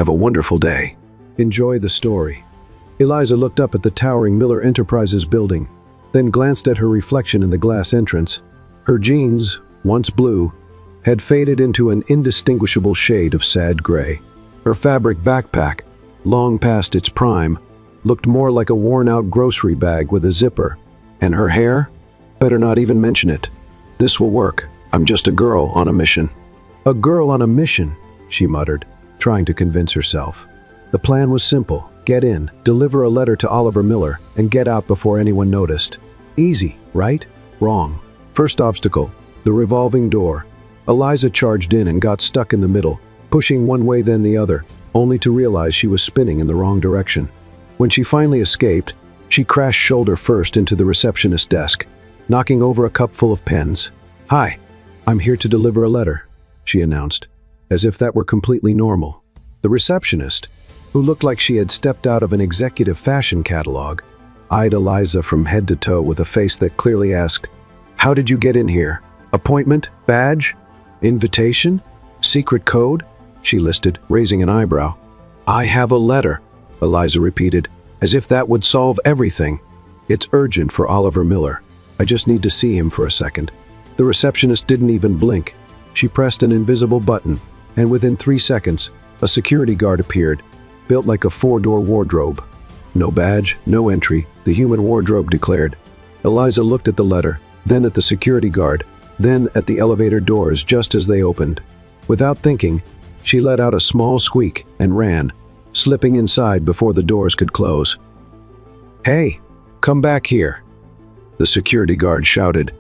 Have a wonderful day. Enjoy the story. Eliza looked up at the towering Miller Enterprises building, then glanced at her reflection in the glass entrance. Her jeans, once blue, had faded into an indistinguishable shade of sad gray. Her fabric backpack, long past its prime, looked more like a worn-out grocery bag with a zipper. And her hair? Better not even mention it. This will work. I'm just a girl on a mission. A girl on a mission, she muttered, trying to convince herself. The plan was simple. Get in, deliver a letter to Oliver Miller, and get out before anyone noticed. Easy, right? Wrong. First obstacle, the revolving door. Eliza charged in and got stuck in the middle, pushing one way then the other, only to realize she was spinning in the wrong direction. When she finally escaped, she crashed shoulder first into the receptionist's desk, knocking over a cup full of pens. "Hi, I'm here to deliver a letter," she announced, as if that were completely normal. The receptionist, who looked like she had stepped out of an executive fashion catalog, eyed Eliza from head to toe with a face that clearly asked, "How did you get in here? Appointment? Badge? Invitation? Secret code?" she listed, raising an eyebrow. "I have a letter," Eliza repeated, as if that would solve everything. "It's urgent for Oliver Miller. I just need to see him for a second." The receptionist didn't even blink. She pressed an invisible button, and within 3 seconds, a security guard appeared, built like a 4-door wardrobe. "No badge, no entry," the human wardrobe declared. Eliza looked at the letter, then at the security guard, then at the elevator doors just as they opened. Without thinking, she let out a small squeak and ran, slipping inside before the doors could close. "Hey, come back here," the security guard shouted,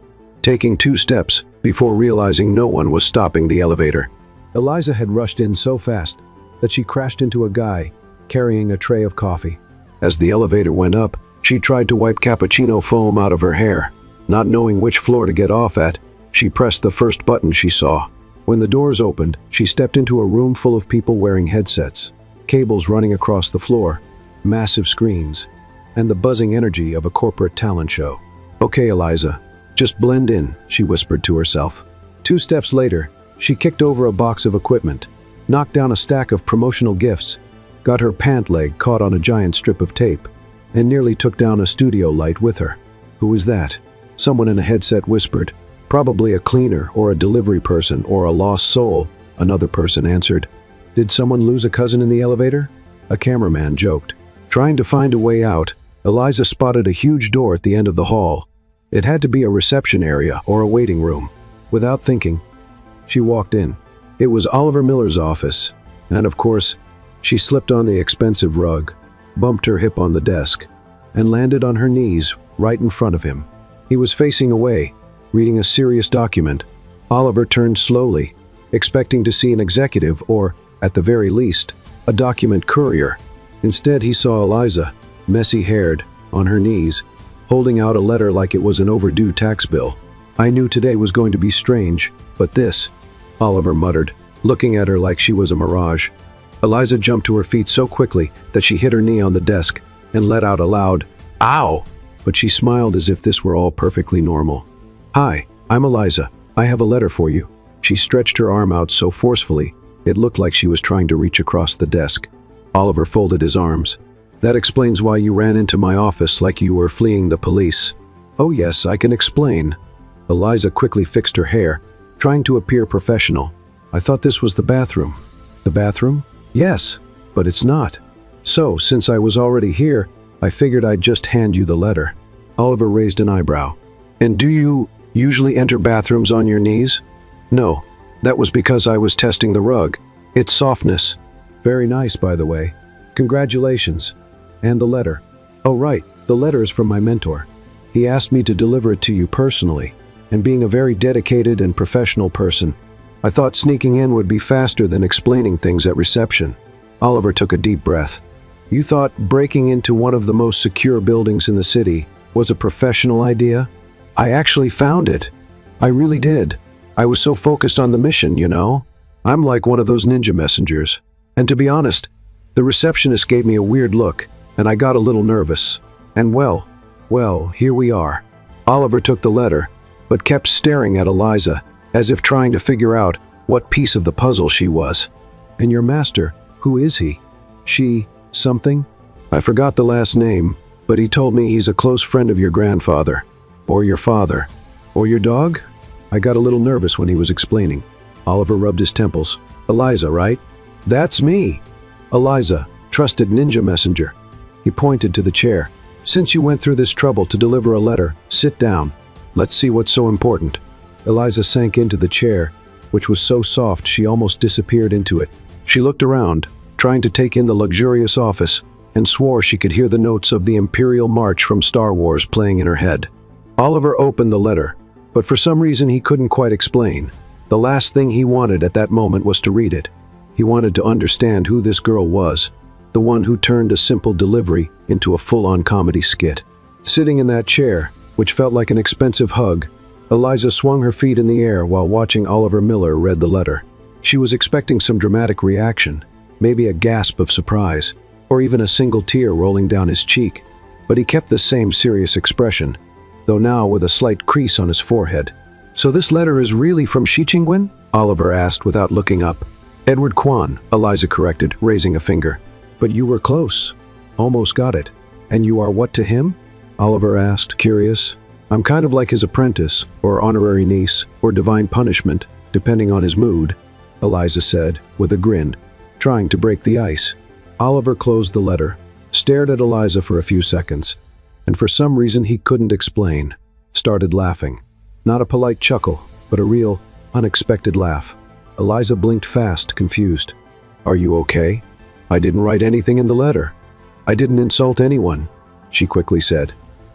taking 2 steps before realizing no one was stopping the elevator. Eliza had rushed in so fast that she crashed into a guy carrying a tray of coffee. As the elevator went up, she tried to wipe cappuccino foam out of her hair. Not knowing which floor to get off at, she pressed the first button she saw. When the doors opened, she stepped into a room full of people wearing headsets, cables running across the floor, massive screens, and the buzzing energy of a corporate talent show. "Okay, Eliza, just blend in," she whispered to herself. 2 steps later, she kicked over a box of equipment, knocked down a stack of promotional gifts, got her pant leg caught on a giant strip of tape, and nearly took down a studio light with her. "Who is that?" Someone in a headset whispered. "Probably a cleaner or a delivery person or a lost soul," another person answered. "Did someone lose a cousin in the elevator?" a cameraman joked. Trying to find a way out, Eliza spotted a huge door at the end of the hall. It had to be a reception area or a waiting room. Without thinking, she walked in. It was Oliver Miller's office, and of course, she slipped on the expensive rug, bumped her hip on the desk, and landed on her knees right in front of him. He was facing away, reading a serious document. Oliver turned slowly, expecting to see an executive or, at the very least, a document courier. Instead, he saw Eliza, messy-haired, on her knees, holding out a letter like it was an overdue tax bill. "I knew today was going to be strange, but this," Oliver muttered, looking at her like she was a mirage. Eliza jumped to her feet so quickly that she hit her knee on the desk and let out a loud, "Ow!" But she smiled as if this were all perfectly normal. "Hi, I'm Eliza. I have a letter for you." She stretched her arm out so forcefully, it looked like she was trying to reach across the desk. Oliver folded his arms. "That explains why you ran into my office like you were fleeing the police." "Oh yes, I can explain." Eliza quickly fixed her hair, trying to appear professional. "I thought this was the bathroom." "The bathroom? Yes, but it's not. So, since I was already here, I figured I'd just hand you the letter." Oliver raised an eyebrow. "And do you usually enter bathrooms on your knees?" "No, that was because I was testing the rug. Its softness." "Very nice, by the way. Congratulations. And the letter." "Oh right, the letter is from my mentor. He asked me to deliver it to you personally, and being a very dedicated and professional person, I thought sneaking in would be faster than explaining things at reception." Oliver took a deep breath. "You thought breaking into one of the most secure buildings in the city was a professional idea? I actually found it. I really did. I was so focused on the mission, you know? I'm like one of those ninja messengers. And to be honest, the receptionist gave me a weird look, and I got a little nervous. And well, here we are." Oliver took the letter, but kept staring at Eliza, as if trying to figure out what piece of the puzzle she was. "And your master, Who is he? She, something? I forgot the last name, but he told me he's a close friend of your grandfather. Or your father. Or your dog? I got a little nervous when he was explaining. Oliver rubbed his temples. Eliza, right? That's me. Eliza, trusted ninja messenger. He pointed to the chair. Since you went through this trouble to deliver a letter, sit down. Let's see what's so important. Eliza sank into the chair, which was so soft she almost disappeared into it. She looked around, trying to take in the luxurious office, and swore she could hear the notes of the Imperial March from Star Wars playing in her head. Oliver opened the letter, but for some reason he couldn't quite explain. The last thing he wanted at that moment was to read it. He wanted to understand who this girl was, the one who turned a simple delivery into a full-on comedy skit. Sitting in that chair, which felt like an expensive hug, Eliza swung her feet in the air while watching Oliver Miller read the letter. She was expecting some dramatic reaction, maybe a gasp of surprise, or even a single tear rolling down his cheek, but he kept the same serious expression, though now with a slight crease on his forehead. So this letter is really from Shichingwen? Oliver asked without looking up. Edward Kwan, Eliza corrected, raising a finger. But you were close. Almost got it. And you are what to him? Oliver asked, curious. I'm kind of like his apprentice, or honorary niece, or divine punishment, depending on his mood, Eliza said, with a grin, trying to break the ice. Oliver closed the letter, stared at Eliza for a few seconds, and for some reason he couldn't explain, started laughing. Not a polite chuckle, but a real, unexpected laugh. Eliza blinked fast, confused. Are you okay? I didn't write anything in the letter. I didn't insult anyone, she quickly said.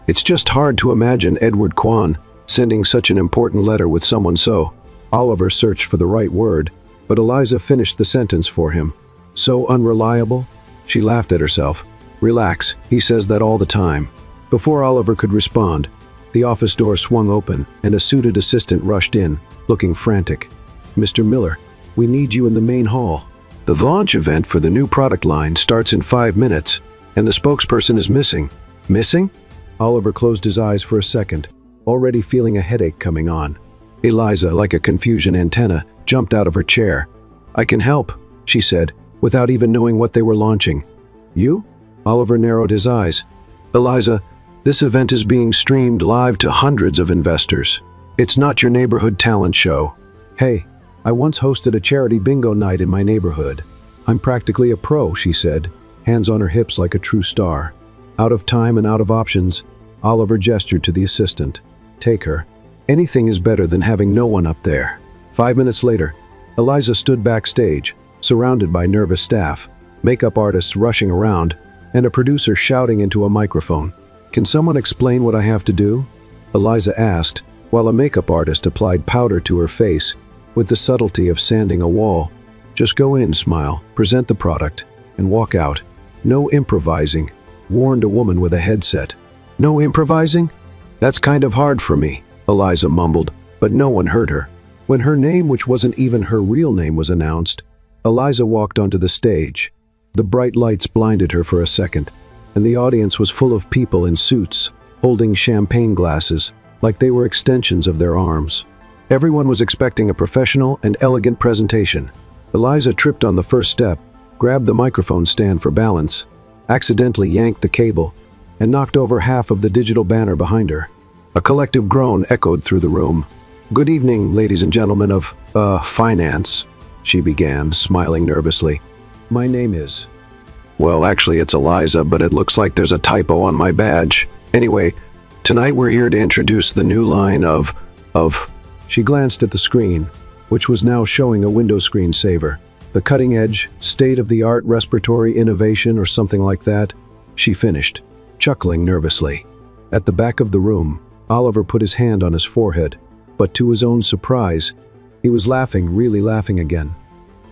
It's just hard to imagine Edward Kwan sending such an important letter with someone so. Oliver searched for the right word, but Eliza finished the sentence for him. So unreliable? She laughed at herself. Relax, he says that all the time. Before Oliver could respond, the office door swung open and a suited assistant rushed in, looking frantic. Mr. Miller, we need you in the main hall. The launch event for the new product line starts in 5 minutes, and the spokesperson is missing. Missing? Oliver closed his eyes for a second, already feeling a headache coming on. Eliza, like a confusion antenna, jumped out of her chair. I can help, she said, without even knowing what they were launching. You? Oliver narrowed his eyes. Eliza, this event is being streamed live to hundreds of investors. It's not your neighborhood talent show. Hey, I once hosted a charity bingo night in my neighborhood. I'm practically a pro, she said, hands on her hips like a true star. Out of time and out of options, Oliver gestured to the assistant. Take her. Anything is better than having no one up there. 5 minutes later, Eliza stood backstage, surrounded by nervous staff, makeup artists rushing around, and a producer shouting into a microphone. Can someone explain what I have to do? Eliza asked, while a makeup artist applied powder to her face with the subtlety of sanding a wall. Just go in, smile, present the product, and walk out. No improvising, warned a woman with a headset. No improvising? That's kind of hard for me, Eliza mumbled, but no one heard her. When her name, which wasn't even her real name, was announced, Eliza walked onto the stage. The bright lights blinded her for a second, and the audience was full of people in suits, holding champagne glasses, like they were extensions of their arms. Everyone was expecting a professional and elegant presentation. Eliza tripped on the first step, grabbed the microphone stand for balance, accidentally yanked the cable, and knocked over half of the digital banner behind her. A collective groan echoed through the room. Good evening, ladies and gentlemen of, finance, she began, smiling nervously. My name is... Well, actually it's Eliza, but it looks like there's a typo on my badge. Anyway, tonight we're here to introduce the new line of... She glanced at the screen, which was now showing a window screensaver. The cutting-edge, state-of-the-art respiratory innovation or something like that, she finished, chuckling nervously. At the back of the room, Oliver put his hand on his forehead, but to his own surprise, he was laughing, really laughing again.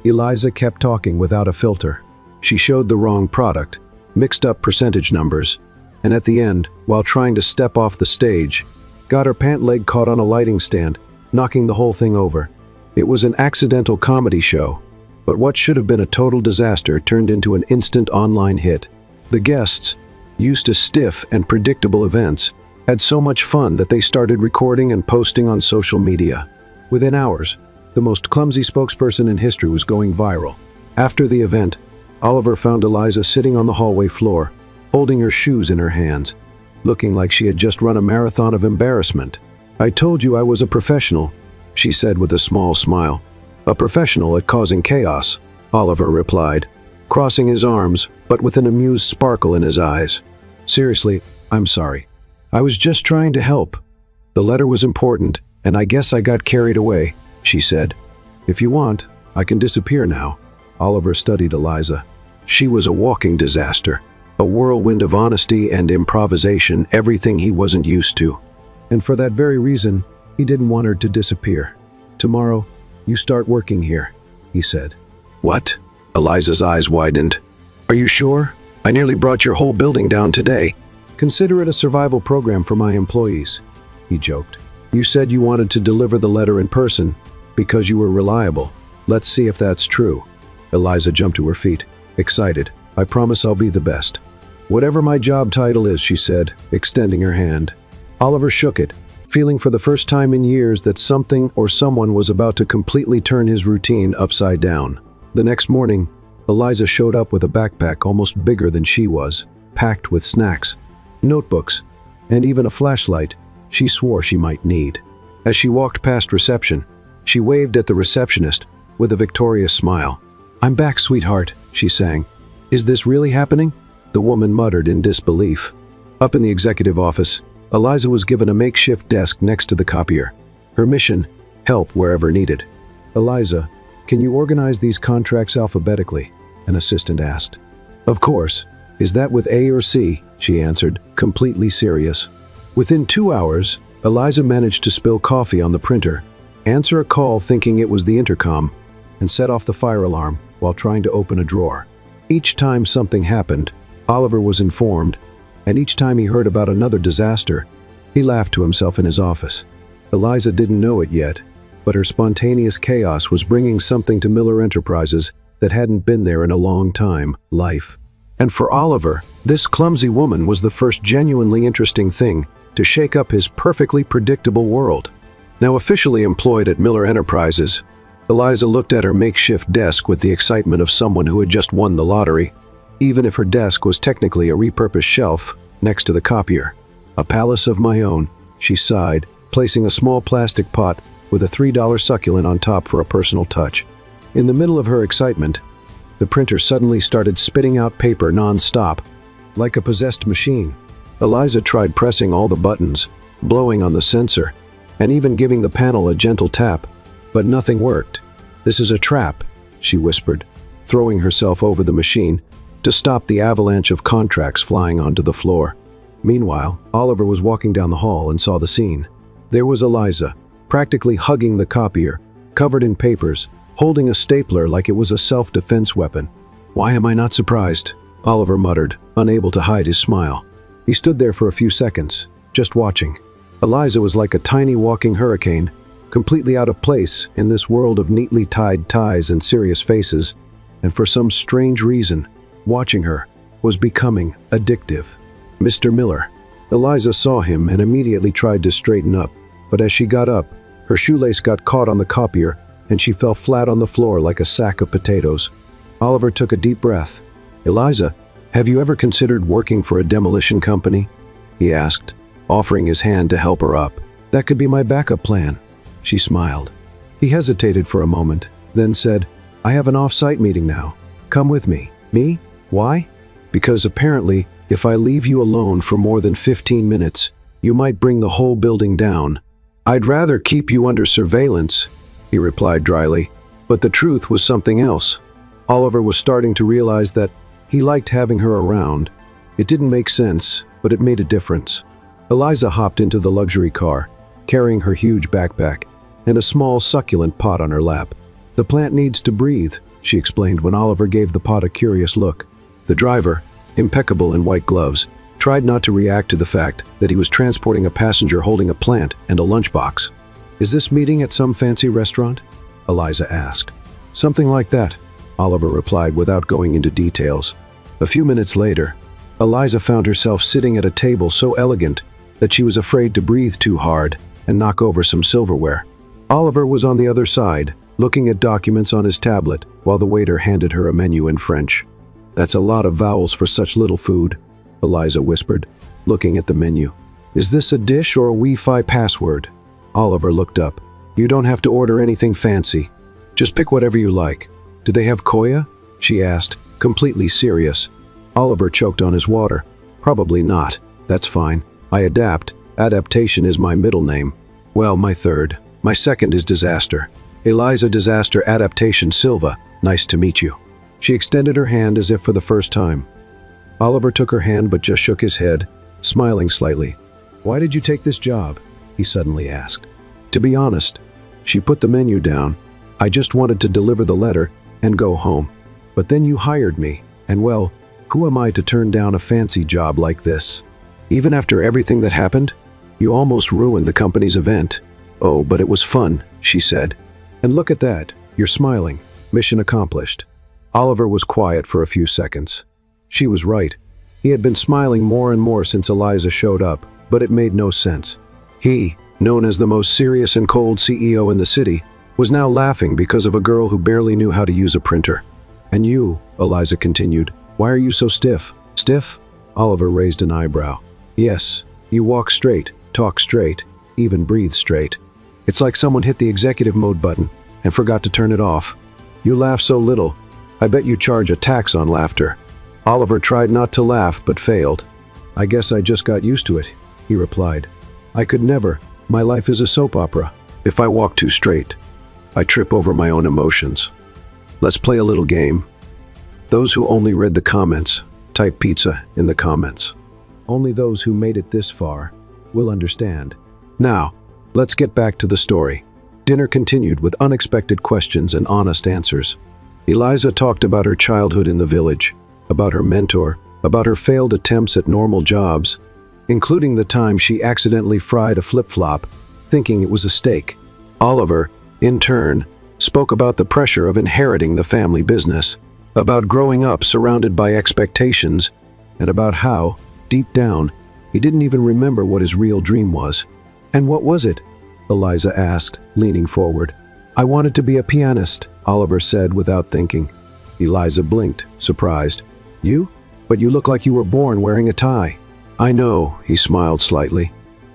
Eliza kept talking without a filter. She showed the wrong product, mixed up percentage numbers, and at the end, while trying to step off the stage, got her pant leg caught on a lighting stand, knocking the whole thing over. It was an accidental comedy show, but what should have been a total disaster turned into an instant online hit. The guests, used to stiff and predictable events, had so much fun that they started recording and posting on social media. Within hours, the most clumsy spokesperson in history was going viral. After the event, Oliver found Eliza sitting on the hallway floor, holding her shoes in her hands, looking like she had just run a marathon of embarrassment. "I told you I was a professional," she said with a small smile. "A professional at causing chaos," Oliver replied, crossing his arms, but with an amused sparkle in his eyes. "Seriously, I'm sorry. I was just trying to help. The letter was important, and I guess I got carried away," she said. "If you want, I can disappear now." Oliver studied Eliza. She was a walking disaster, a whirlwind of honesty and improvisation, everything he wasn't used to. And for that very reason, he didn't want her to disappear. "Tomorrow, you start working here," he said. "What?" Eliza's eyes widened. "Are you sure? I nearly brought your whole building down today." "Consider it a survival program for my employees," he joked. "You said you wanted to deliver the letter in person because you were reliable. Let's see if that's true." Eliza jumped to her feet, excited. "I promise I'll be the best." "Whatever my job title is," she said, extending her hand. Oliver shook it, feeling for the first time in years that something or someone was about to completely turn his routine upside down. The next morning, Eliza showed up with a backpack almost bigger than she was, packed with snacks, notebooks, and even a flashlight she swore she might need. As she walked past reception, she waved at the receptionist with a victorious smile. "I'm back, sweetheart," she sang. "Is this really happening?" The woman muttered in disbelief. Up in the executive office, Eliza was given a makeshift desk next to the copier. Her mission: help wherever needed. "Eliza, can you organize these contracts alphabetically?" an assistant asked. "Of course. Is that with A or C?" she answered, completely serious. Within 2 hours, Eliza managed to spill coffee on the printer, answer a call thinking it was the intercom, and set off the fire alarm while trying to open a drawer. Each time something happened, Oliver was informed, and each time he heard about another disaster, he laughed to himself in his office. Eliza didn't know it yet, but her spontaneous chaos was bringing something to Miller Enterprises that hadn't been there in a long time: life. And for Oliver, this clumsy woman was the first genuinely interesting thing to shake up his perfectly predictable world. Now officially employed at Miller Enterprises, Eliza looked at her makeshift desk with the excitement of someone who had just won the lottery, even if her desk was technically a repurposed shelf next to the copier. "A palace of my own," she sighed, placing a small plastic pot with a $3 succulent on top for a personal touch. In the middle of her excitement, the printer suddenly started spitting out paper non-stop, like a possessed machine. Eliza tried pressing all the buttons, blowing on the sensor, and even giving the panel a gentle tap, but nothing worked. "This is a trap," she whispered, throwing herself over the machine to stop the avalanche of contracts flying onto the floor. Meanwhile, Oliver was walking down the hall and saw the scene. There was Eliza, practically hugging the copier, covered in papers, holding a stapler like it was a self-defense weapon. "Why am I not surprised?" Oliver muttered, unable to hide his smile. He stood there for a few seconds, just watching. Eliza was like a tiny walking hurricane, completely out of place in this world of neatly tied ties and serious faces, and for some strange reason, watching her was becoming addictive. "Mr. Miller." Eliza saw him and immediately tried to straighten up, but as she got up, her shoelace got caught on the copier and she fell flat on the floor like a sack of potatoes. Oliver took a deep breath. "Eliza, have you ever considered working for a demolition company?" he asked, offering his hand to help her up. "That could be my backup plan," she smiled. He hesitated for a moment, then said, "I have an off-site meeting now. Come with me." "Me? Why?" "Because apparently, if I leave you alone for more than 15 minutes, you might bring the whole building down." "I'd rather keep you under surveillance," he replied dryly. But the truth was something else. Oliver was starting to realize that he liked having her around. It didn't make sense, but it made a difference. Eliza hopped into the luxury car, carrying her huge backpack and a small succulent pot on her lap. "The plant needs to breathe," she explained when Oliver gave the pot a curious look. The driver, impeccable in white gloves, tried not to react to the fact that he was transporting a passenger holding a plant and a lunchbox. "Is this meeting at some fancy restaurant?" Eliza asked. "Something like that," Oliver replied without going into details. A few minutes later, Eliza found herself sitting at a table so elegant that she was afraid to breathe too hard and knock over some silverware. Oliver was on the other side, looking at documents on his tablet, while the waiter handed her a menu in French. That's a lot of vowels for such little food, Eliza whispered, looking at the menu. Is this a dish or a Wi-Fi password? Oliver looked up. You don't have to order anything fancy. Just pick whatever you like. Do they have koya? She asked, completely serious. Oliver choked on his water. Probably not. That's fine. I adapt. Adaptation is my middle name. Well, my third. My second is Disaster. Eliza Disaster Adaptation Silva. Nice to meet you. She extended her hand as if for the first time. Oliver took her hand but just shook his head, smiling slightly. Why did you take this job? He suddenly asked. To be honest, she put the menu down. I just wanted to deliver the letter and go home. But then you hired me, and well, who am I to turn down a fancy job like this? Even after everything that happened, you almost ruined the company's event. Oh, but it was fun, she said. And look at that, you're smiling. Mission accomplished. Oliver was quiet for a few seconds. She was right. He had been smiling more and more since Eliza showed up, but it made no sense. He, known as the most serious and cold CEO in the city, was now laughing because of a girl who barely knew how to use a printer. And you, Eliza continued, why are you so stiff? Stiff? Oliver raised an eyebrow. Yes, you walk straight, talk straight, even breathe straight. It's like someone hit the executive mode button and forgot to turn it off. You laugh so little, I bet you charge a tax on laughter. Oliver tried not to laugh but failed. I guess I just got used to it, he replied. I could never. My life is a soap opera. If I walk too straight, I trip over my own emotions. Let's play a little game. Those who only read the comments, type pizza in the comments. Only those who made it this far will understand. Now, let's get back to the story. Dinner continued with unexpected questions and honest answers. Eliza talked about her childhood in the village, about her mentor, about her failed attempts at normal jobs, including the time she accidentally fried a flip-flop, thinking it was a steak. Oliver, in turn, spoke about the pressure of inheriting the family business, about growing up surrounded by expectations, and about how, deep down, he didn't even remember what his real dream was. And what was it? Eliza asked, leaning forward. I wanted to be a pianist, Oliver said without thinking. Eliza blinked, surprised. You? But you look like you were born wearing a tie. I know, he smiled slightly.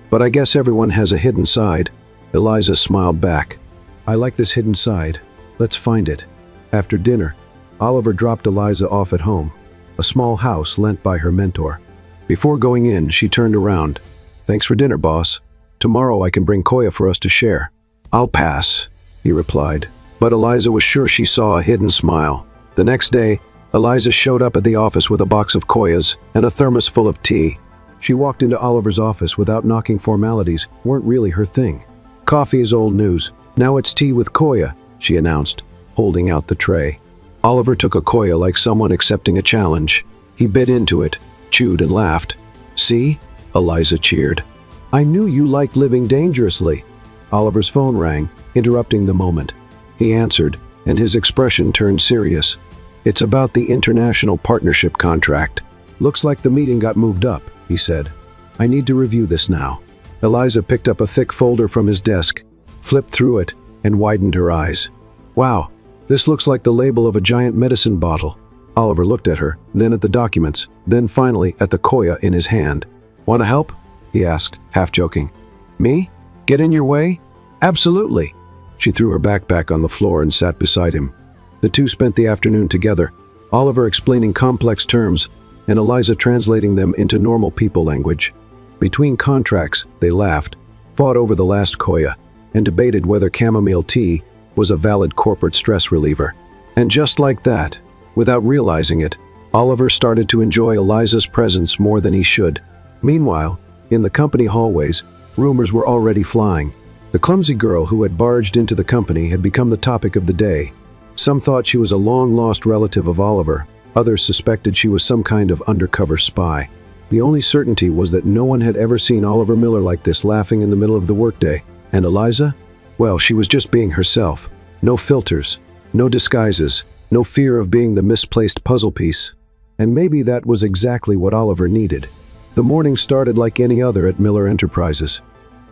But I guess everyone has a hidden side. Eliza smiled back. I like this hidden side. Let's find it. After dinner, Oliver dropped Eliza off at home, a small house lent by her mentor. Before going in, she turned around. Thanks for dinner, boss. Tomorrow I can bring koya for us to share. I'll pass, he replied. But Eliza was sure she saw a hidden smile. The next day, Eliza showed up at the office with a box of koyas and a thermos full of tea. She walked into Oliver's office without knocking. Formalities weren't really her thing. Coffee is old news. Now it's tea with koya, she announced, holding out the tray. Oliver took a koya like someone accepting a challenge. He bit into it, chewed and laughed. See? Eliza cheered. I knew you liked living dangerously. Oliver's phone rang, interrupting the moment. He answered, and his expression turned serious. It's about the international partnership contract. Looks like the meeting got moved up, he said. I need to review this now. Eliza picked up a thick folder from his desk, flipped through it, and widened her eyes. Wow, this looks like the label of a giant medicine bottle. Oliver looked at her, then at the documents, then finally at the koya in his hand. Want to help? He asked, half joking. Me? Get in your way? Absolutely. She threw her backpack on the floor and sat beside him. The two spent the afternoon together, Oliver explaining complex terms and Eliza translating them into normal people language. Between contracts, they laughed, fought over the last koya, and debated whether chamomile tea was a valid corporate stress reliever. And just like that, without realizing it, Oliver started to enjoy Eliza's presence more than he should. Meanwhile, in the company hallways, rumors were already flying. The clumsy girl who had barged into the company had become the topic of the day. Some thought she was a long-lost relative of Oliver. Others suspected she was some kind of undercover spy. The only certainty was that no one had ever seen Oliver Miller like this, laughing in the middle of the workday. And Eliza? Well, she was just being herself. No filters, no disguises, no fear of being the misplaced puzzle piece. And maybe that was exactly what Oliver needed. The morning started like any other at Miller Enterprises.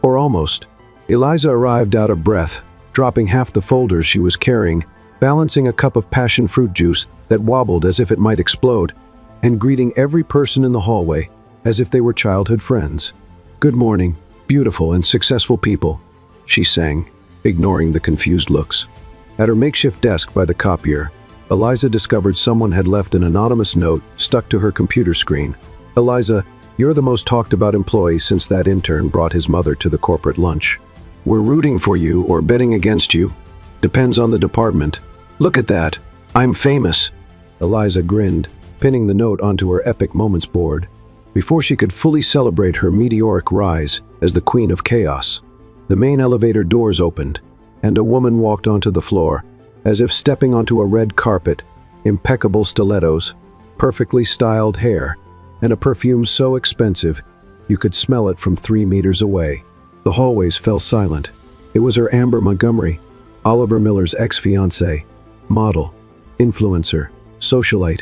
Or almost. Eliza arrived out of breath, dropping half the folders she was carrying balancing a cup of passion fruit juice that wobbled as if it might explode, and greeting every person in the hallway as if they were childhood friends. "Good morning, beautiful and successful people," she sang, ignoring the confused looks. At her makeshift desk by the copier, Eliza discovered someone had left an anonymous note stuck to her computer screen. "Eliza, you're the most talked about employee since that intern brought his mother to the corporate lunch. We're rooting for you or betting against you. Depends on the department. Look at that. I'm famous." Eliza grinned, pinning the note onto her Epic Moments board. Before she could fully celebrate her meteoric rise as the Queen of Chaos, the main elevator doors opened, and a woman walked onto the floor, as if stepping onto a red carpet, impeccable stilettos, perfectly styled hair, and a perfume so expensive you could smell it from 3 meters away. The hallways fell silent. It was her Amber Montgomery, Oliver Miller's ex-fiancée, model, influencer, socialite,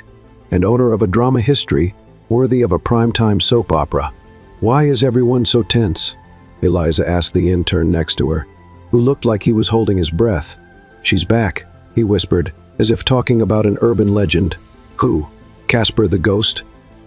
and owner of a drama history worthy of a primetime soap opera. "Why is everyone so tense?" Eliza asked the intern next to her, who looked like he was holding his breath. "She's back," he whispered, as if talking about an urban legend. "Who? Casper the Ghost?"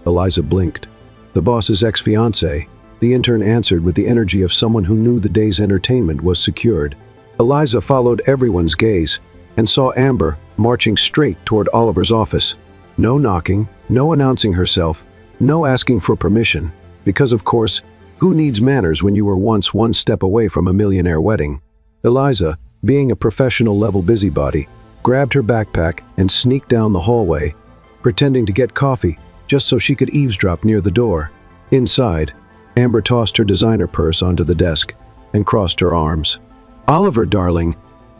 Eliza blinked. "The boss's ex-fiancée," the intern answered with the energy of someone who knew the day's entertainment was secured. Eliza followed everyone's gaze and saw Amber marching straight toward Oliver's office. No knocking, no announcing herself, no asking for permission, because of course, who needs manners when you were once one step away from a millionaire wedding? Eliza, being a professional-level busybody, grabbed her backpack and sneaked down the hallway, pretending to get coffee just so she could eavesdrop near the door. Inside, Amber tossed her designer purse onto the desk and crossed her arms. "Oliver, darling,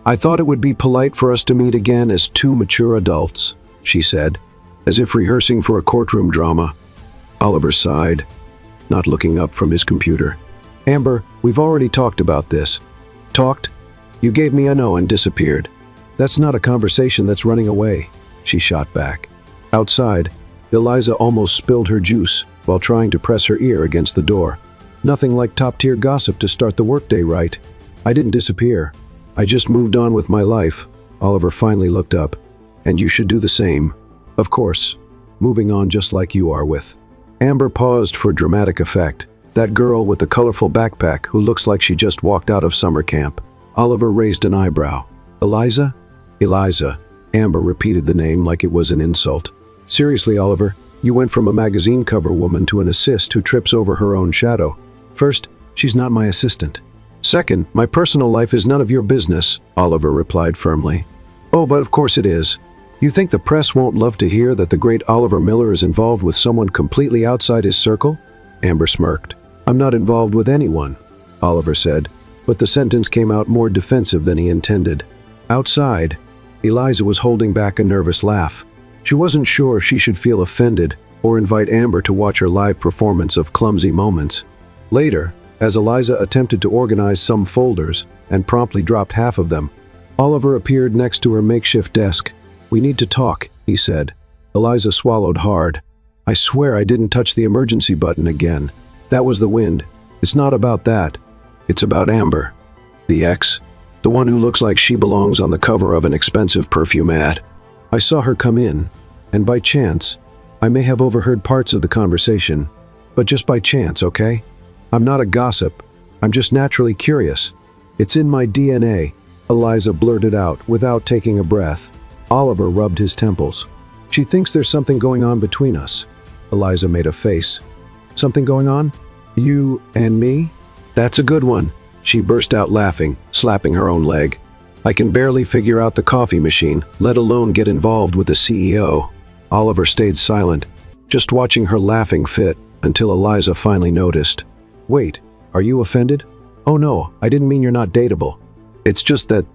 I thought it would be polite for us to meet again as 2 mature adults," she said, as if rehearsing for a courtroom drama. Oliver sighed, not looking up from his computer. "Amber, we've already talked about this." "Talked? You gave me a no and disappeared. That's not a conversation that's running away," she shot back. Outside, Eliza almost spilled her juice while trying to press her ear against the door. "Nothing like top-tier gossip to start the workday right. I didn't disappear. I just moved on with my life." Oliver finally looked up. "And you should do the same." "Of course. Moving on just like you are with." Amber paused for dramatic effect. "That girl with the colorful backpack who looks like she just walked out of summer camp." Oliver raised an eyebrow. "Eliza?" "Eliza." Amber repeated the name like it was an insult. "Seriously, Oliver, you went from a magazine cover woman to an assist who trips over her own shadow. First, she's not my assistant. Second, my personal life is none of your business," Oliver replied firmly. "Oh, but of course it is. You think the press won't love to hear that the great Oliver Miller is involved with someone completely outside his circle?" Amber smirked. "I'm not involved with anyone," Oliver said, but the sentence came out more defensive than he intended. Outside, Eliza was holding back a nervous laugh. She wasn't sure if she should feel offended or invite Amber to watch her live performance of Clumsy moments. Later, as Eliza attempted to organize some folders and promptly dropped half of them, Oliver appeared next to her makeshift desk. "We need to talk," he said. Eliza swallowed hard. "I swear I didn't touch the emergency button again. That was the wind. It's not about that. It's about Amber. The ex. The one who looks like she belongs on the cover of an expensive perfume ad. I saw her come in, and by chance, I may have overheard parts of the conversation, but just by chance, okay? I'm not a gossip. I'm just naturally curious. It's in my DNA," Eliza blurted out without taking a breath. Oliver rubbed his temples. "She thinks there's something going on between us." Eliza made a face. "Something going on? You and me?" "That's a good one," she burst out laughing, slapping her own leg. "I can barely figure out the coffee machine, let alone get involved with the CEO." Oliver stayed silent, just watching her laughing fit until Eliza finally noticed. "Wait, are you offended?" "Oh no, I didn't mean you're not dateable. It's just that,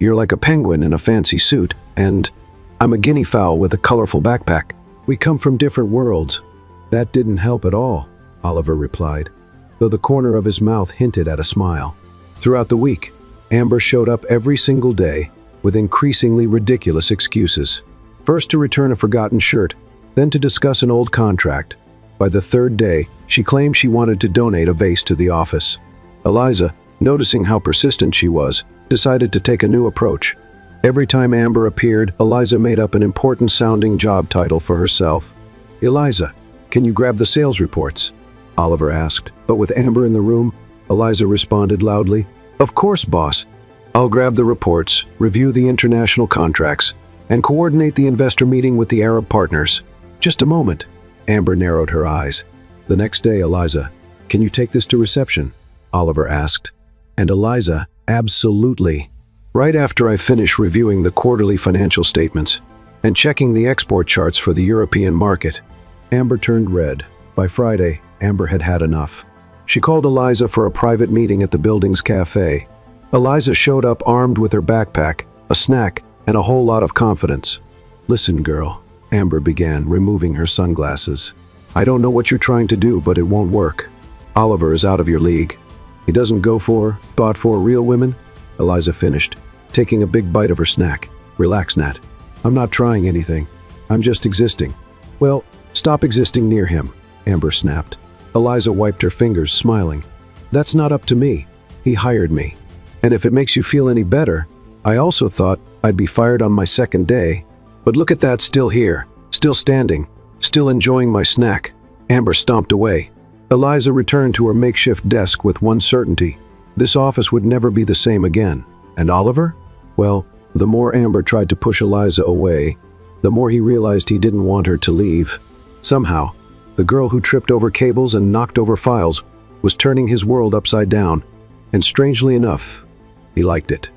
you're like a penguin in a fancy suit, and I'm a guinea fowl with a colorful backpack. We come from different worlds." "That didn't help at all," Oliver replied, though the corner of his mouth hinted at a smile. Throughout the week, Amber showed up every single day with increasingly ridiculous excuses. First to return a forgotten shirt, then to discuss an old contract. By the third day, she claimed she wanted to donate a vase to the office. Eliza, noticing how persistent she was, decided to take a new approach. Every time Amber appeared, Eliza made up an important-sounding job title for herself. "Eliza, can you grab the sales reports?" Oliver asked, but with Amber in the room, Eliza responded loudly, "Of course, boss. I'll grab the reports, review the international contracts, and coordinate the investor meeting with the Arab partners." "Just a moment." Amber narrowed her eyes. The next day, "Eliza, can you take this to reception?" Oliver asked. And Eliza, "Absolutely. Right after I finish reviewing the quarterly financial statements and checking the export charts for the European market." Amber turned red. By Friday, Amber had had enough. She called Eliza for a private meeting at the building's cafe. Eliza showed up armed with her backpack, a snack, and a whole lot of confidence. "Listen, girl," Amber began, removing her sunglasses. "I don't know what you're trying to do, but it won't work. Oliver is out of your league. He doesn't bought for real women." Eliza finished, taking a big bite of her snack. "Relax, Nat. I'm not trying anything. I'm just existing." "Well, stop existing near him," Amber snapped. Eliza wiped her fingers, smiling. "That's not up to me. He hired me. And if it makes you feel any better, I also thought I'd be fired on my second day. But look at that, still here, still standing, still enjoying my snack." Amber stomped away. Eliza returned to her makeshift desk with one certainty: this office would never be the same again. And Oliver? Well, the more Amber tried to push Eliza away, the more he realized he didn't want her to leave. Somehow, the girl who tripped over cables and knocked over files was turning his world upside down, and strangely enough, he liked it.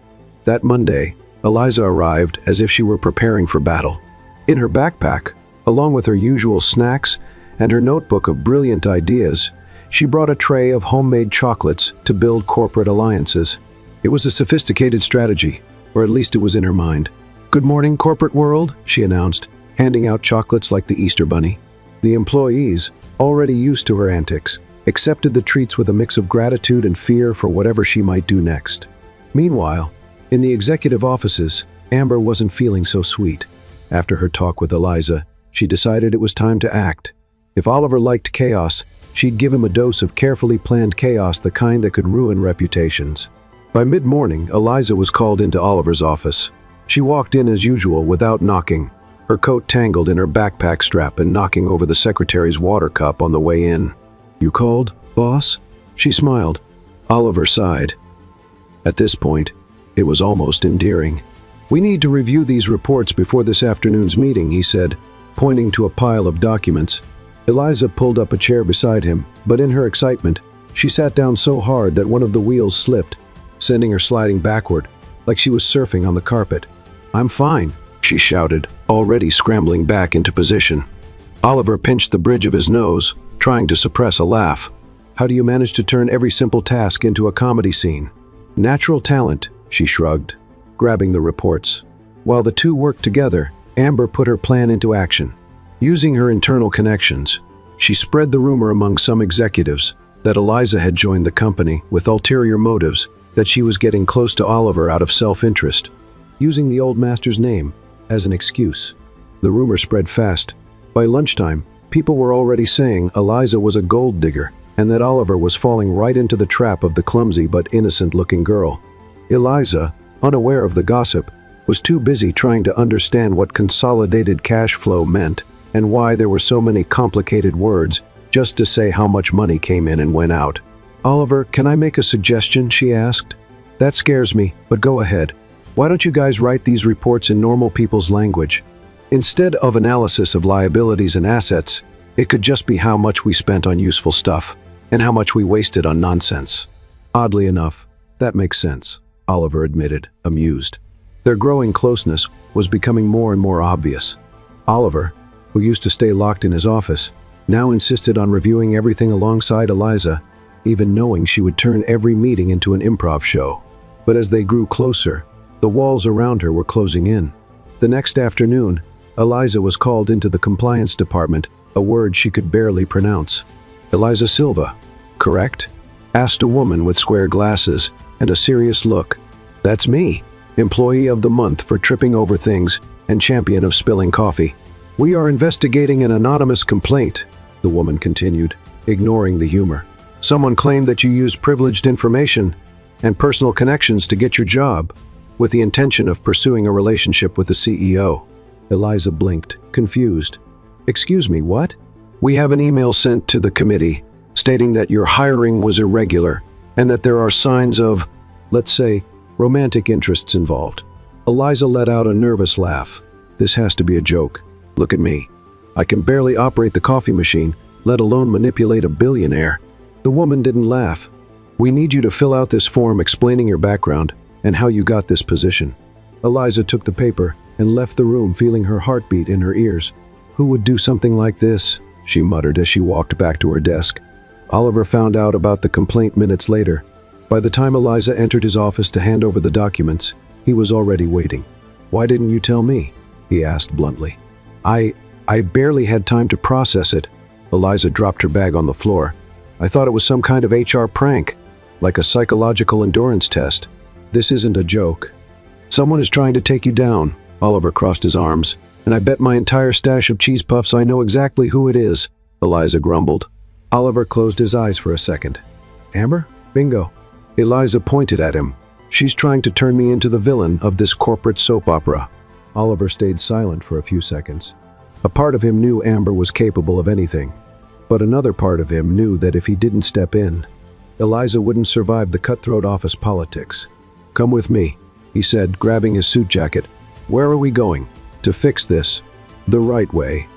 That Monday, Eliza arrived as if she were preparing for battle. In her backpack, along with her usual snacks and her notebook of brilliant ideas, she brought a tray of homemade chocolates to build corporate alliances. It was a sophisticated strategy, or at least it was in her mind. "Good morning, corporate world," she announced, handing out chocolates like the Easter Bunny. The employees, already used to her antics, accepted the treats with a mix of gratitude and fear for whatever she might do next. Meanwhile, in the executive offices, Amber wasn't feeling so sweet. After her talk with Eliza, she decided it was time to act. If Oliver liked chaos, she'd give him a dose of carefully planned chaos, the kind that could ruin reputations. By mid-morning, Eliza was called into Oliver's office. She walked in as usual without knocking, her coat tangled in her backpack strap and knocking over the secretary's water cup on the way in. "You called, boss?" She smiled. Oliver sighed. At this point, it was almost endearing. "We need to review these reports before this afternoon's meeting," he said, pointing to a pile of documents. Eliza pulled up a chair beside him, but in her excitement, she sat down so hard that one of the wheels slipped, sending her sliding backward, like she was surfing on the carpet. "I'm fine," she shouted, already scrambling back into position. Oliver pinched the bridge of his nose, trying to suppress a laugh. "How do you manage to turn every simple task into a comedy scene?" "Natural talent," she shrugged, grabbing the reports. While the two worked together, Amber put her plan into action. Using her internal connections, she spread the rumor among some executives that Eliza had joined the company with ulterior motives, that she was getting close to Oliver out of self-interest, using the old master's name as an excuse. The rumor spread fast. By lunchtime, people were already saying Eliza was a gold digger and that Oliver was falling right into the trap of the clumsy but innocent-looking girl. Eliza, unaware of the gossip, was too busy trying to understand what consolidated cash flow meant and why there were so many complicated words just to say how much money came in and went out. "Oliver, can I make a suggestion?" she asked. "That scares me, but go ahead. Why don't you guys write these reports in normal people's language? Instead of analysis of liabilities and assets, it could just be how much we spent on useful stuff and how much we wasted on nonsense." "Oddly enough, that makes sense," Oliver admitted, amused. Their growing closeness was becoming more and more obvious. Oliver, who used to stay locked in his office, now insisted on reviewing everything alongside Eliza, even knowing she would turn every meeting into an improv show. But as they grew closer, the walls around her were closing in. The next afternoon, Eliza was called into the compliance department, a word she could barely pronounce. "Eliza Silva, correct?" asked a woman with square glasses and a serious look. "That's me, employee of the month for tripping over things and champion of spilling coffee. We are investigating an anonymous complaint," the woman continued, ignoring the humor. "Someone claimed that you used privileged information and personal connections to get your job." with the intention of pursuing a relationship with the CEO. Eliza blinked, confused. Excuse me, what? We have an email sent to the committee stating that your hiring was irregular and that there are signs of, let's say, romantic interests involved. Eliza let out a nervous laugh. This has to be a joke. Look at me. I can barely operate the coffee machine, let alone manipulate a billionaire. The woman didn't laugh. We need you to fill out this form explaining your background and how you got this position. Eliza took the paper and left the room feeling her heartbeat in her ears. Who would do something like this? She muttered as she walked back to her desk. Oliver found out about the complaint minutes later. By the time Eliza entered his office to hand over the documents, he was already waiting. Why didn't you tell me? He asked bluntly. I barely had time to process it. Eliza dropped her bag on the floor. I thought it was some kind of HR prank, like a psychological endurance test. This isn't a joke. Someone is trying to take you down. Oliver crossed his arms. And I bet my entire stash of cheese puffs I know exactly who it is, Eliza grumbled. Oliver closed his eyes for a second. Amber? Bingo. Eliza pointed at him. She's trying to turn me into the villain of this corporate soap opera. Oliver stayed silent for a few seconds. A part of him knew Amber was capable of anything, but another part of him knew that if he didn't step in, Eliza wouldn't survive the cutthroat office politics. Come with me, he said, grabbing his suit jacket. Where are we going? To fix this the right way.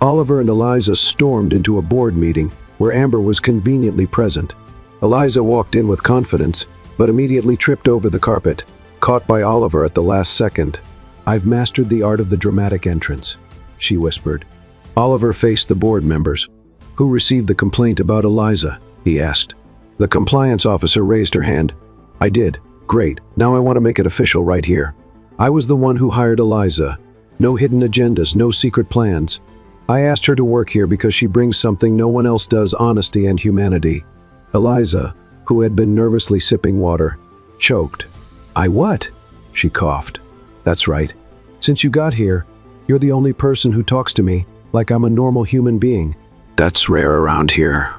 Oliver and Eliza stormed into a board meeting where Amber was conveniently present. Eliza walked in with confidence, but immediately tripped over the carpet, caught by Oliver at the last second. I've mastered the art of the dramatic entrance, she whispered. Oliver faced the board members. Who received the complaint about Eliza? He asked. The compliance officer raised her hand. I did. Great. Now I want to make it official right here. I was the one who hired Eliza. No hidden agendas, no secret plans. I asked her to work here because she brings something no one else does, honesty and humanity. Eliza, who had been nervously sipping water, choked. I what? She coughed. That's right. Since you got here, you're the only person who talks to me like I'm a normal human being. That's rare around here,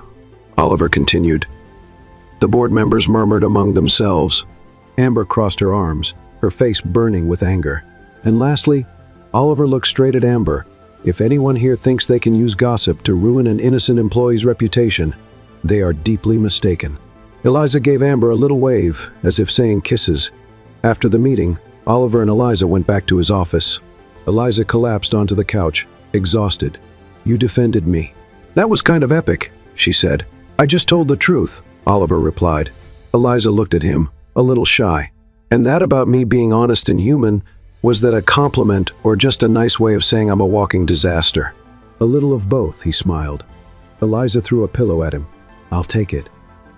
Oliver continued. The board members murmured among themselves. Amber crossed her arms, her face burning with anger. And lastly, Oliver looked straight at Amber. If anyone here thinks they can use gossip to ruin an innocent employee's reputation, they are deeply mistaken. Eliza gave Amber a little wave, as if saying kisses. After the meeting, Oliver and Eliza went back to his office. Eliza collapsed onto the couch, exhausted. You defended me. That was kind of epic, she said. I just told the truth, Oliver replied. Eliza looked at him, a little shy. And that about me being honest and human, was that a compliment or just a nice way of saying I'm a walking disaster? A little of both, he smiled. Eliza threw a pillow at him. I'll take it.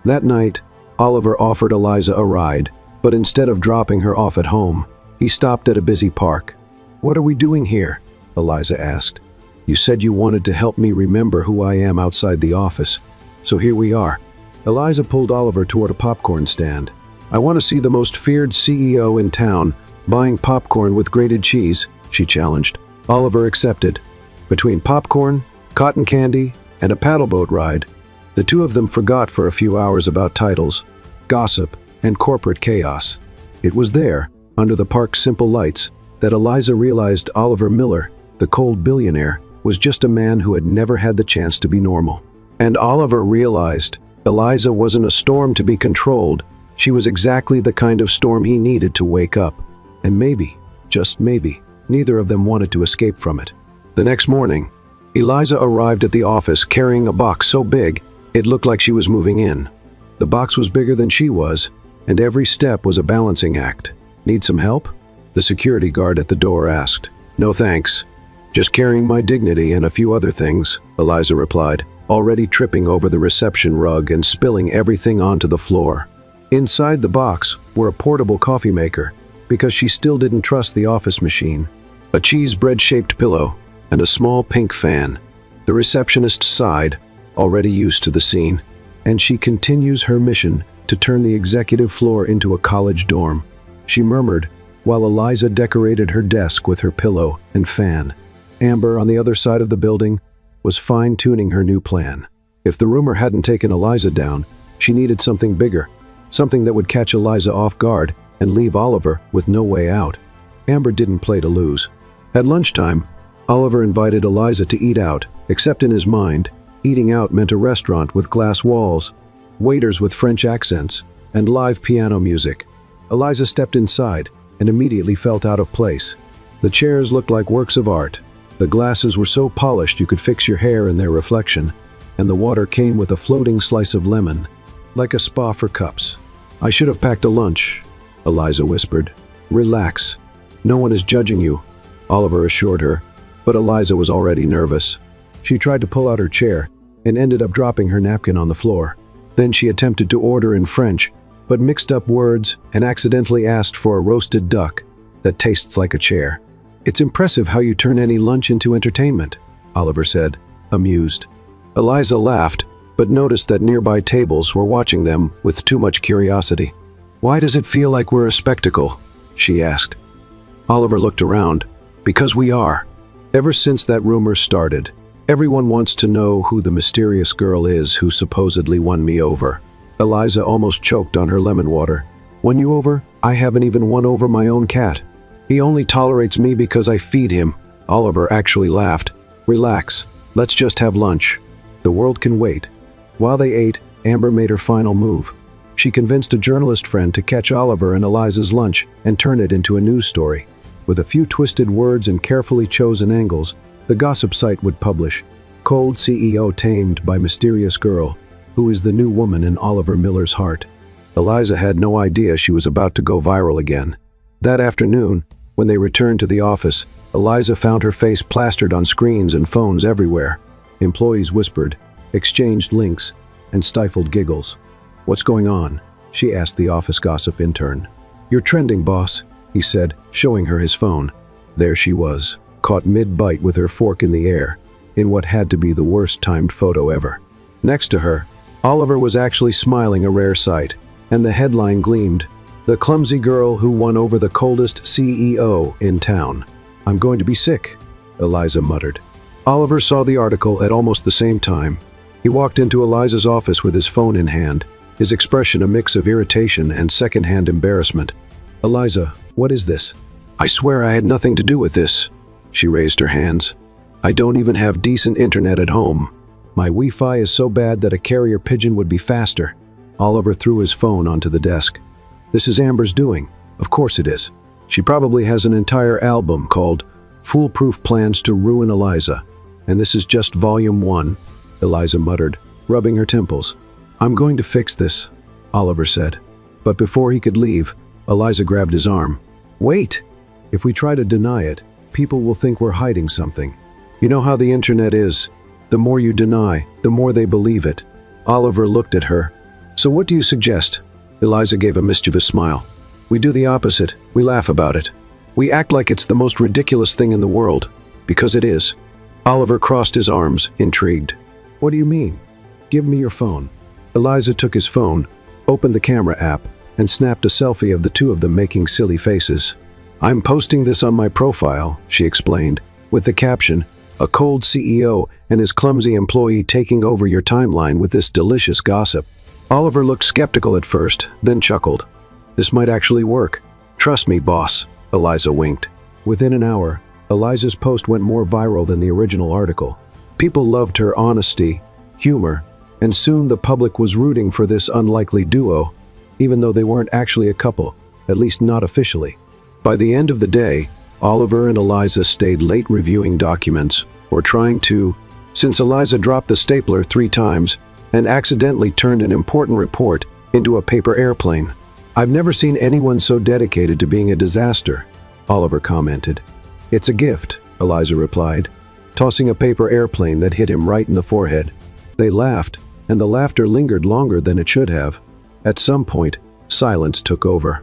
That night, Oliver offered Eliza a ride, but instead of dropping her off at home, he stopped at a busy park. What are we doing here? Eliza asked. You said you wanted to help me remember who I am outside the office, so here we are. Eliza pulled Oliver toward a popcorn stand. I want to see the most feared CEO in town buying popcorn with grated cheese, she challenged. Oliver accepted. Between popcorn, cotton candy, and a paddleboat ride, the two of them forgot for a few hours about titles, gossip, and corporate chaos. It was there, under the park's simple lights, that Eliza realized Oliver Miller, the cold billionaire, was just a man who had never had the chance to be normal. And Oliver realized Eliza wasn't a storm to be controlled. She was exactly the kind of storm he needed to wake up. And maybe, just maybe, neither of them wanted to escape from it. The next morning, Eliza arrived at the office carrying a box so big it looked like she was moving in. The box was bigger than she was, and every step was a balancing act. Need some help? The security guard at the door asked. No thanks. Just carrying my dignity and a few other things, Eliza replied, already tripping over the reception rug and spilling everything onto the floor. Inside the box were a portable coffee maker, because she still didn't trust the office machine, a cheese bread-shaped pillow, and a small pink fan. The receptionist sighed, already used to the scene, and she continues her mission to turn the executive floor into a college dorm. She murmured, while Eliza decorated her desk with her pillow and fan. Amber, on the other side of the building, was fine-tuning her new plan. If the rumor hadn't taken Eliza down, she needed something bigger, something that would catch Eliza off guard and leave Oliver with no way out. Amber didn't play to lose. At lunchtime, Oliver invited Eliza to eat out, except in his mind, eating out meant a restaurant with glass walls, waiters with French accents, and live piano music. Eliza stepped inside and immediately felt out of place. The chairs looked like works of art. The glasses were so polished you could fix your hair in their reflection, and the water came with a floating slice of lemon, like a spa for cups. "I should have packed a lunch," Eliza whispered. "Relax. No one is judging you," Oliver assured her, but Eliza was already nervous. She tried to pull out her chair and ended up dropping her napkin on the floor. Then she attempted to order in French, but mixed up words and accidentally asked for a roasted duck that tastes like a chair. "It's impressive how you turn any lunch into entertainment," Oliver said, amused. Eliza laughed, but noticed that nearby tables were watching them with too much curiosity. "Why does it feel like we're a spectacle?" she asked. Oliver looked around. "Because we are. Ever since that rumor started, everyone wants to know who the mysterious girl is who supposedly won me over." Eliza almost choked on her lemon water. "Won you over? I haven't even won over my own cat. He only tolerates me because I feed him." Oliver actually laughed. "Relax. Let's just have lunch. The world can wait." While they ate, Amber made her final move. She convinced a journalist friend to catch Oliver and Eliza's lunch and turn it into a news story. With a few twisted words and carefully chosen angles, the gossip site would publish, "Cold CEO tamed by mysterious girl, who is the new woman in Oliver Miller's heart." Eliza had no idea she was about to go viral again. That afternoon, when they returned to the office, Eliza found her face plastered on screens and phones everywhere. Employees whispered, exchanged links, and stifled giggles. "What's going on?" she asked the office gossip intern. "You're trending, boss," he said, showing her his phone. There she was, caught mid-bite with her fork in the air, in what had to be the worst-timed photo ever. Next to her, Oliver was actually smiling, a rare sight, and the headline gleamed, "The clumsy girl who won over the coldest CEO in town." "I'm going to be sick," Eliza muttered. Oliver saw the article at almost the same time. He walked into Eliza's office with his phone in hand, his expression a mix of irritation and second-hand embarrassment. "Eliza, what is this?" "I swear I had nothing to do with this." She raised her hands. "I don't even have decent internet at home. My Wi-Fi is so bad that a carrier pigeon would be faster." Oliver threw his phone onto the desk. "This is Amber's doing. Of course it is. She probably has an entire album called Foolproof Plans to Ruin Eliza. And this is just volume 1, Eliza muttered, rubbing her temples. "I'm going to fix this," Oliver said. But before he could leave, Eliza grabbed his arm. "Wait! If we try to deny it, people will think we're hiding something. You know how the internet is. The more you deny, the more they believe it." Oliver looked at her. "So what do you suggest?" Eliza gave a mischievous smile. "We do the opposite. We laugh about it. We act like it's the most ridiculous thing in the world. Because it is." Oliver crossed his arms, intrigued. "What do you mean? Give me your phone." Eliza took his phone, opened the camera app, and snapped a selfie of the two of them making silly faces. "I'm posting this on my profile," she explained, with the caption, "A cold CEO and his clumsy employee taking over your timeline with this delicious gossip." Oliver looked skeptical at first, then chuckled. "This might actually work. Trust me, boss," Eliza winked. Within an hour, Eliza's post went more viral than the original article. People loved her honesty, humor, and soon the public was rooting for this unlikely duo, even though they weren't actually a couple, at least not officially. By the end of the day, Oliver and Eliza stayed late reviewing documents, or trying to, since Eliza dropped the stapler 3 times and accidentally turned an important report into a paper airplane. "I've never seen anyone so dedicated to being a disaster," Oliver commented. "It's a gift," Eliza replied, tossing a paper airplane that hit him right in the forehead. They laughed, and the laughter lingered longer than it should have. At some point, silence took over.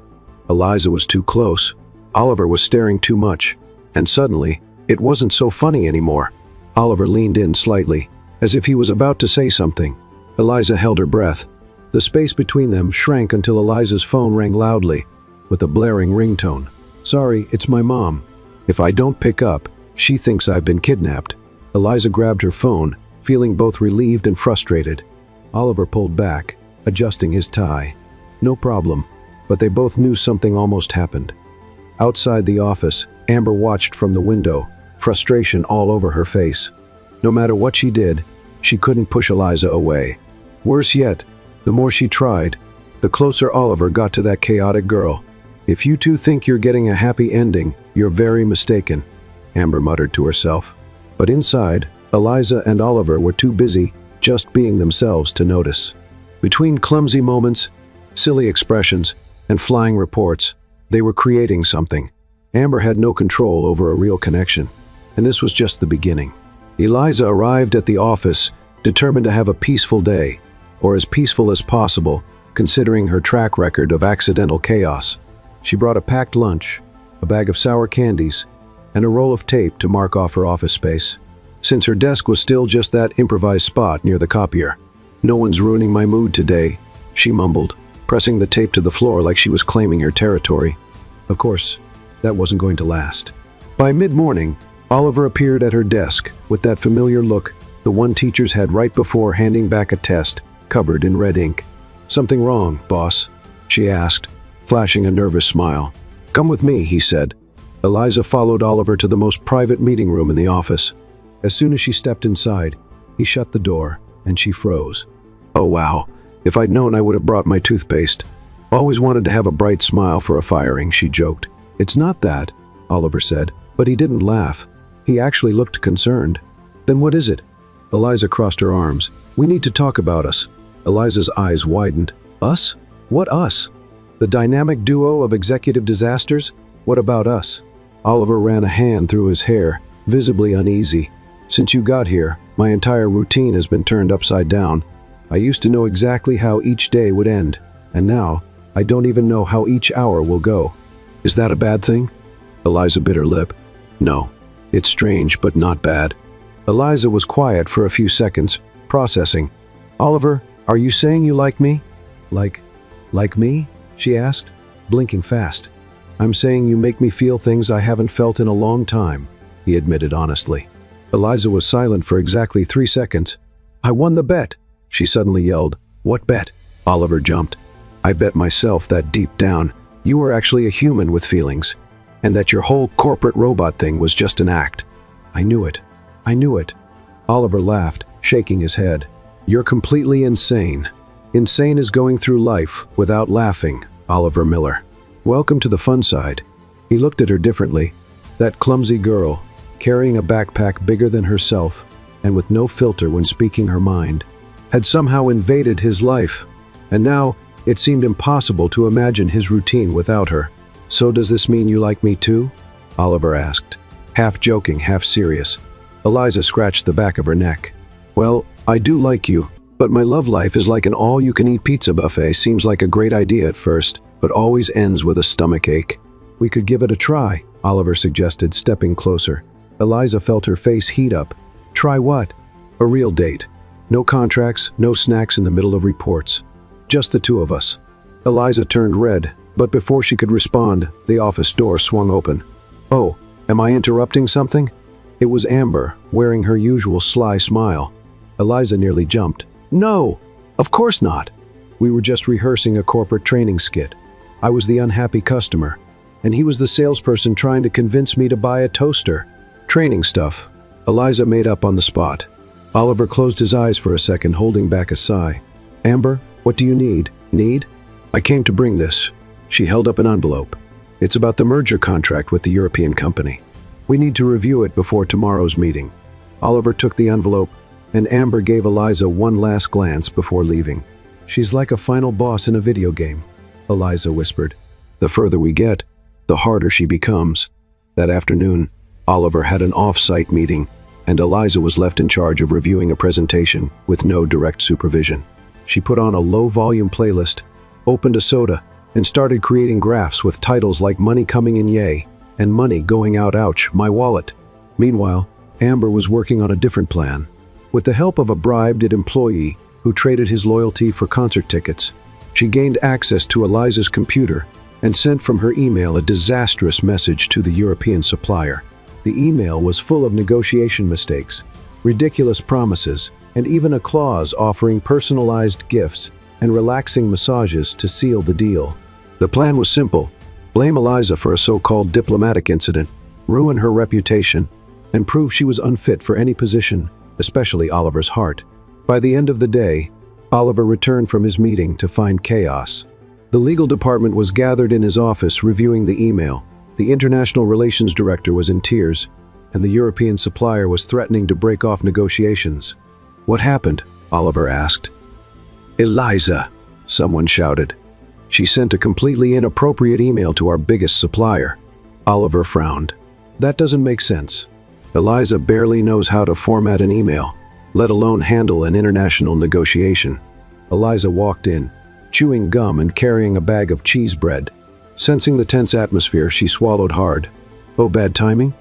Eliza was too close. Oliver was staring too much. And suddenly, it wasn't so funny anymore. Oliver leaned in slightly, as if he was about to say something. Eliza held her breath. The space between them shrank until Eliza's phone rang loudly, with a blaring ringtone. "Sorry, it's my mom. If I don't pick up, she thinks I've been kidnapped." Eliza grabbed her phone, feeling both relieved and frustrated. Oliver pulled back, adjusting his tie. "No problem. but they both knew something almost happened. Outside the office, Amber watched from the window, frustration all over her face. No matter what she did, she couldn't push Eliza away. Worse yet, the more she tried, the closer Oliver got to that chaotic girl. "If you two think you're getting a happy ending, you're very mistaken," Amber muttered to herself. But inside, Eliza and Oliver were too busy just being themselves to notice. Between clumsy moments, silly expressions, and flying reports, they were creating something. Amber had no control over a real connection, and this was just the beginning. Eliza arrived at the office, determined to have a peaceful day, or as peaceful as possible, considering her track record of accidental chaos. She brought a packed lunch, a bag of sour candies, and a roll of tape to mark off her office space, since her desk was still just that improvised spot near the copier. "No one's ruining my mood today," she mumbled, pressing the tape to the floor like she was claiming her territory. Of course, that wasn't going to last. By mid-morning, Oliver appeared at her desk with that familiar look the one teachers had right before handing back a test covered in red ink. "Something wrong, boss?" she asked, flashing a nervous smile. "Come with me," he said. Eliza followed Oliver to the most private meeting room in the office. As soon as she stepped inside, he shut the door, and she froze. "Oh wow, if I'd known I would have brought my toothpaste. Always wanted to have a bright smile for a firing," she joked. "It's not that," Oliver said, but he didn't laugh. He actually looked concerned. "Then what is it?" Eliza crossed her arms. "We need to talk about us." Eliza's eyes widened. "Us? What us? The dynamic duo of executive disasters? What about us?" Oliver ran a hand through his hair, visibly uneasy. "Since you got here, my entire routine has been turned upside down. I used to know exactly how each day would end, and now I don't even know how each hour will go." "Is that a bad thing?" Eliza bit her lip. "No, it's strange, but not bad." Eliza was quiet for a few seconds, processing. "Oliver, are you saying you like me?" Like me?" she asked, blinking fast. "I'm saying you make me feel things I haven't felt in a long time," he admitted honestly. Eliza was silent for exactly 3 seconds. "I won the bet," she suddenly yelled. "What bet?" Oliver jumped. "I bet myself that deep down, you were actually a human with feelings, and that your whole corporate robot thing was just an act. I knew it. I knew it." Oliver laughed, shaking his head. "You're completely insane. Insane is going through life without laughing, Oliver Miller. Welcome to the fun side." He looked at her differently. That clumsy girl, carrying a backpack bigger than herself, and with no filter when speaking her mind, had somehow invaded his life, and now it seemed impossible to imagine his routine without her. "So does this mean you like me too?" Oliver asked, half joking, half serious. Eliza scratched the back of her neck. "Well, I do like you, but my love life is like an all-you-can-eat pizza buffet. Seems like a great idea at first, but always ends with a stomachache." "We could give it a try," Oliver suggested, stepping closer. Eliza felt her face heat up. "Try what?" "A real date. No contracts, no snacks in the middle of reports. Just the two of us." Eliza turned red, but before she could respond, the office door swung open. "Oh, am I interrupting something?" It was Amber, wearing her usual sly smile. Eliza nearly jumped. "No, of course not. We were just rehearsing a corporate training skit. I was the unhappy customer, and he was the salesperson trying to convince me to buy a toaster. Training stuff." Eliza made up on the spot. Oliver closed his eyes for a second, holding back a sigh. "Amber, what do you need?" "Need? I came to bring this." She held up an envelope. "It's about the merger contract with the European company. We need to review it before tomorrow's meeting." Oliver took the envelope, and Amber gave Eliza one last glance before leaving. "She's like a final boss in a video game," Eliza whispered. "The further we get, the harder she becomes." That afternoon, Oliver had an off-site meeting, and Eliza was left in charge of reviewing a presentation with no direct supervision. She put on a low-volume playlist, opened a soda, and started creating graphs with titles like "Money Coming In Yay" and "Money Going Out Ouch, My Wallet." Meanwhile, Amber was working on a different plan. With the help of a bribed employee who traded his loyalty for concert tickets, she gained access to Eliza's computer and sent from her email a disastrous message to the European supplier. The email was full of negotiation mistakes, ridiculous promises, and even a clause offering personalized gifts and relaxing massages to seal the deal. The plan was simple: blame Eliza for a so-called diplomatic incident, ruin her reputation, and prove she was unfit for any position, especially Oliver's heart. By the end of the day, Oliver returned from his meeting to find chaos. The legal department was gathered in his office reviewing the email. The international relations director was in tears, and the European supplier was threatening to break off negotiations. "What happened?" Oliver asked. "Eliza," someone shouted. "She sent a completely inappropriate email to our biggest supplier." Oliver frowned. "That doesn't make sense. Eliza barely knows how to format an email, let alone handle an international negotiation." Eliza walked in, chewing gum and carrying a bag of cheese bread. Sensing the tense atmosphere, she swallowed hard. "Oh, bad timing?"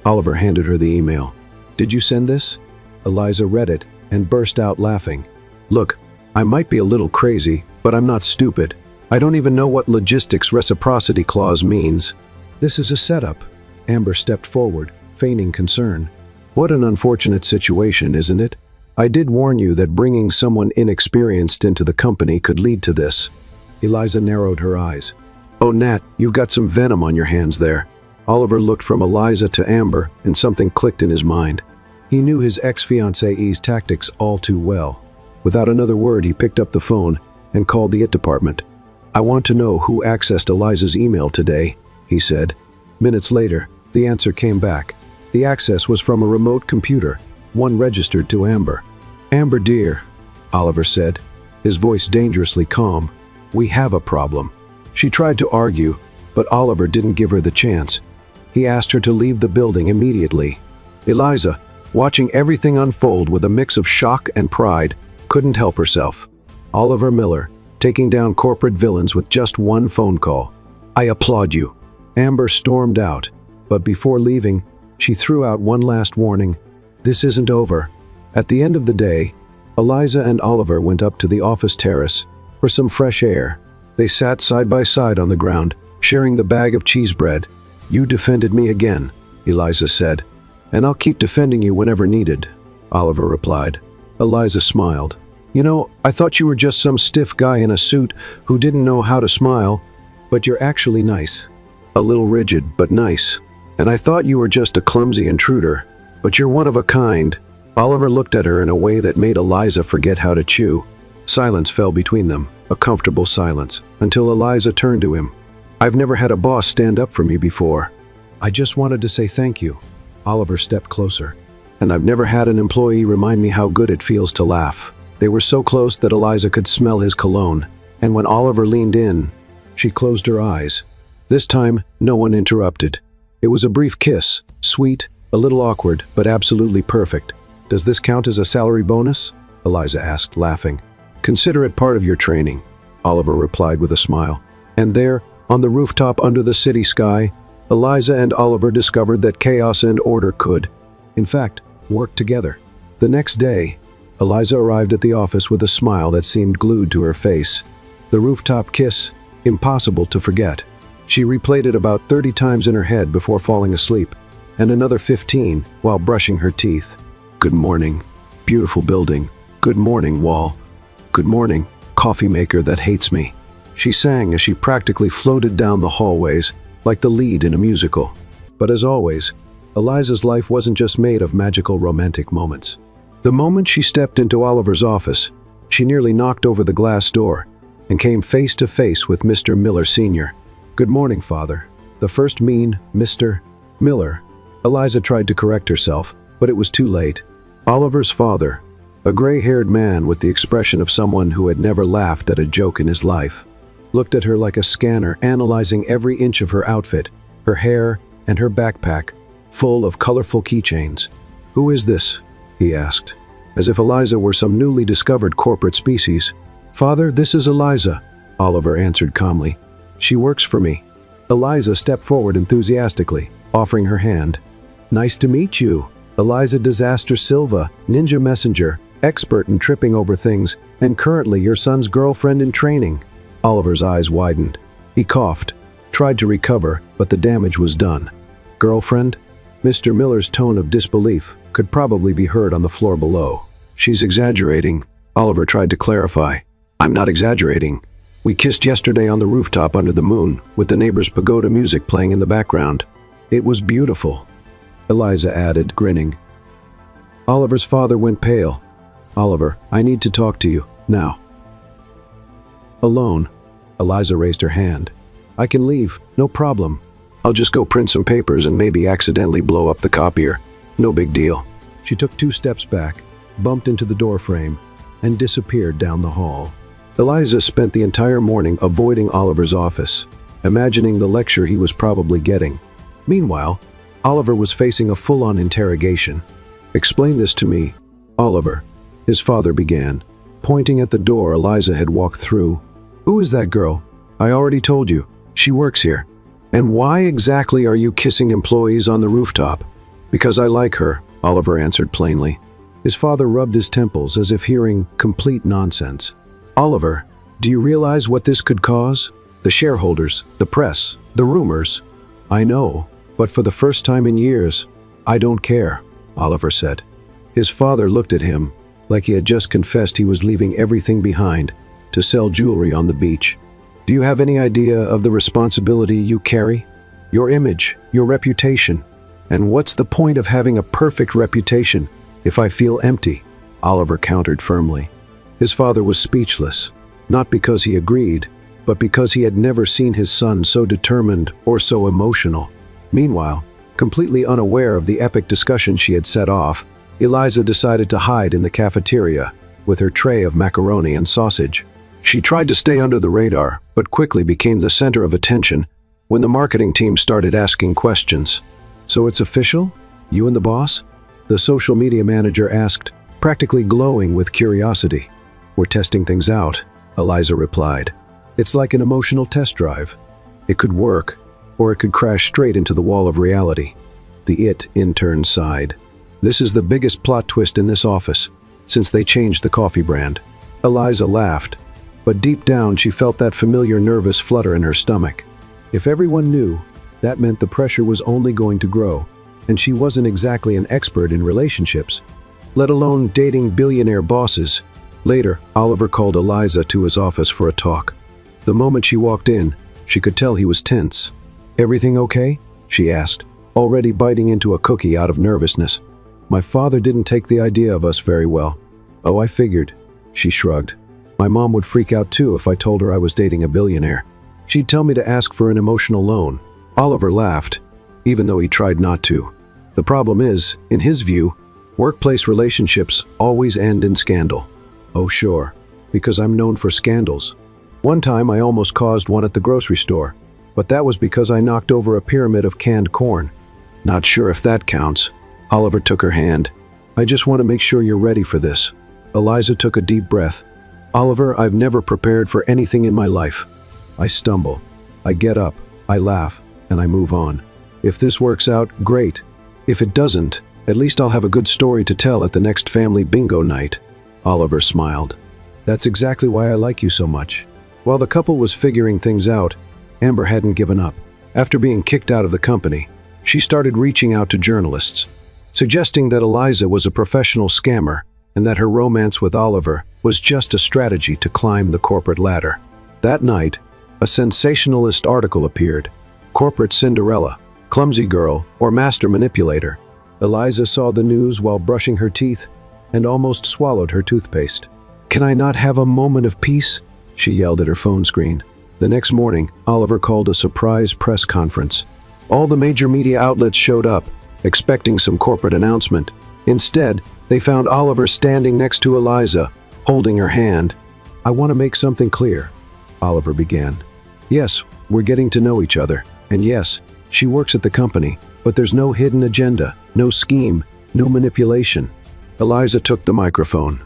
Oliver handed her the email. "Did you send this?" Eliza read it and burst out laughing. "Look, I might be a little crazy, but I'm not stupid. I don't even know what logistics reciprocity clause means." "This is a setup." Amber stepped forward, feigning concern. "What an unfortunate situation, isn't it? I did warn you that bringing someone inexperienced into the company could lead to this." Eliza narrowed her eyes. "Oh, Nat, you've got some venom on your hands there." Oliver looked from Eliza to Amber, and something clicked in his mind. He knew his ex-fiancée's tactics all too well. Without another word, he picked up the phone and called the IT department. "I want to know who accessed Eliza's email today," he said. Minutes later, the answer came back. The access was from a remote computer, one registered to Amber. "Amber, dear," Oliver said, his voice dangerously calm, "we have a problem." She tried to argue, but Oliver didn't give her the chance. He asked her to leave the building immediately. Eliza, watching everything unfold with a mix of shock and pride, couldn't help herself. Oliver Miller, taking down corporate villains with just one phone call. "I applaud you." Amber stormed out, but before leaving, she threw out one last warning. "This isn't over." At the end of the day, Eliza and Oliver went up to the office terrace for some fresh air. They sat side by side on the ground, sharing the bag of cheese bread. "You defended me again," Eliza said. "And I'll keep defending you whenever needed," Oliver replied. Eliza smiled. "You know, I thought you were just some stiff guy in a suit who didn't know how to smile, but you're actually nice. A little rigid, but nice. And I thought you were just a clumsy intruder, but you're one of a kind." Oliver looked at her in a way that made Eliza forget how to chew. Silence fell between them, a comfortable silence, until Eliza turned to him. "I've never had a boss stand up for me before. I just wanted to say thank you." Oliver stepped closer. "And I've never had an employee remind me how good it feels to laugh." They were so close that Eliza could smell his cologne, and when Oliver leaned in, she closed her eyes. This time, no one interrupted. It was a brief kiss, sweet, a little awkward, but absolutely perfect. "Does this count as a salary bonus?" Eliza asked, laughing. "Consider it part of your training," Oliver replied with a smile. And there, on the rooftop under the city sky, Eliza and Oliver discovered that chaos and order could, in fact, work together. The next day, Eliza arrived at the office with a smile that seemed glued to her face. The rooftop kiss, impossible to forget. She replayed it about 30 times in her head before falling asleep, and another 15 while brushing her teeth. "Good morning, beautiful building. Good morning, wall. Good morning, coffee maker that hates me," she sang as she practically floated down the hallways like the lead in a musical. But as always, Eliza's life wasn't just made of magical romantic moments. The moment she stepped into Oliver's office, she nearly knocked over the glass door and came face to face with Mr. Miller Sr. "Good morning, Father." The first mean Mr. Miller. Eliza tried to correct herself, but it was too late. Oliver's father, a gray-haired man with the expression of someone who had never laughed at a joke in his life, looked at her like a scanner, analyzing every inch of her outfit, her hair, and her backpack, full of colorful keychains. "Who is this?" he asked, as if Eliza were some newly discovered corporate species. "Father, this is Eliza," Oliver answered calmly. "She works for me." Eliza stepped forward enthusiastically, offering her hand. "Nice to meet you, Eliza Disaster Silva, ninja messenger, expert in tripping over things, and currently your son's girlfriend in training." Oliver's eyes widened. He coughed, tried to recover, but the damage was done. "Girlfriend?" Mr. Miller's tone of disbelief could probably be heard on the floor below. "She's exaggerating," Oliver tried to clarify. "I'm not exaggerating. We kissed yesterday on the rooftop under the moon, with the neighbor's pagoda music playing in the background. It was beautiful," Eliza added, grinning. Oliver's father went pale. "Oliver, I need to talk to you, now." "Alone?" Eliza raised her hand. "I can leave, no problem. I'll just go print some papers and maybe accidentally blow up the copier. No big deal." She took 2 steps back, bumped into the doorframe, and disappeared down the hall. Eliza spent the entire morning avoiding Oliver's office, imagining the lecture he was probably getting. Meanwhile, Oliver was facing a full-on interrogation. "Explain this to me, Oliver," his father began, pointing at the door Eliza had walked through. "Who is that girl? I already told you. She works here. And why exactly are you kissing employees on the rooftop?" "Because I like her," Oliver answered plainly. His father rubbed his temples as if hearing complete nonsense. "Oliver, do you realize what this could cause? The shareholders, the press, the rumors." "I know, but for the first time in years, I don't care," Oliver said. His father looked at him like he had just confessed he was leaving everything behind to sell jewelry on the beach. "Do you have any idea of the responsibility you carry? Your image, your reputation. And what's the point of having a perfect reputation if I feel empty?" Oliver countered firmly. His father was speechless, not because he agreed, but because he had never seen his son so determined or so emotional. Meanwhile, completely unaware of the epic discussion she had set off, Eliza decided to hide in the cafeteria with her tray of macaroni and sausage. She tried to stay under the radar, but quickly became the center of attention when the marketing team started asking questions. "So it's official? You and the boss?" the social media manager asked, practically glowing with curiosity. "We're testing things out," Eliza replied. "It's like an emotional test drive. It could work, or it could crash straight into the wall of reality." The intern sighed. "This is the biggest plot twist in this office, since they changed the coffee brand." Eliza laughed, but deep down she felt that familiar nervous flutter in her stomach. If everyone knew, that meant the pressure was only going to grow, and she wasn't exactly an expert in relationships, let alone dating billionaire bosses. Later, Oliver called Eliza to his office for a talk. The moment she walked in, she could tell he was tense. "Everything okay?" she asked, already biting into a cookie out of nervousness. "My father didn't take the idea of us very well." "Oh, I figured," she shrugged. "My mom would freak out too if I told her I was dating a billionaire. She'd tell me to ask for an emotional loan." Oliver laughed, even though he tried not to. The problem is, in his view, workplace relationships always end in scandal. "Oh sure, because I'm known for scandals. One time I almost caused one at the grocery store, but that was because I knocked over a pyramid of canned corn." "Not sure if that counts." Oliver took her hand. "I just want to make sure you're ready for this." Eliza took a deep breath. "Oliver, I've never prepared for anything in my life. I stumble. I get up, I laugh, and I move on. If this works out, great. If it doesn't, at least I'll have a good story to tell at the next family bingo night." Oliver smiled. "That's exactly why I like you so much." While the couple was figuring things out, Amber hadn't given up. After being kicked out of the company, she started reaching out to journalists, suggesting that Eliza was a professional scammer and that her romance with Oliver was just a strategy to climb the corporate ladder. That night, a sensationalist article appeared. "Corporate Cinderella, Clumsy Girl, or Master Manipulator." Eliza saw the news while brushing her teeth and almost swallowed her toothpaste. "Can I not have a moment of peace?" she yelled at her phone screen. The next morning, Oliver called a surprise press conference. All the major media outlets showed up, expecting some corporate announcement. Instead, they found Oliver standing next to Eliza, holding her hand. "I want to make something clear," Oliver began. "Yes, we're getting to know each other. And yes, she works at the company, but there's no hidden agenda, no scheme, no manipulation." Eliza took the microphone.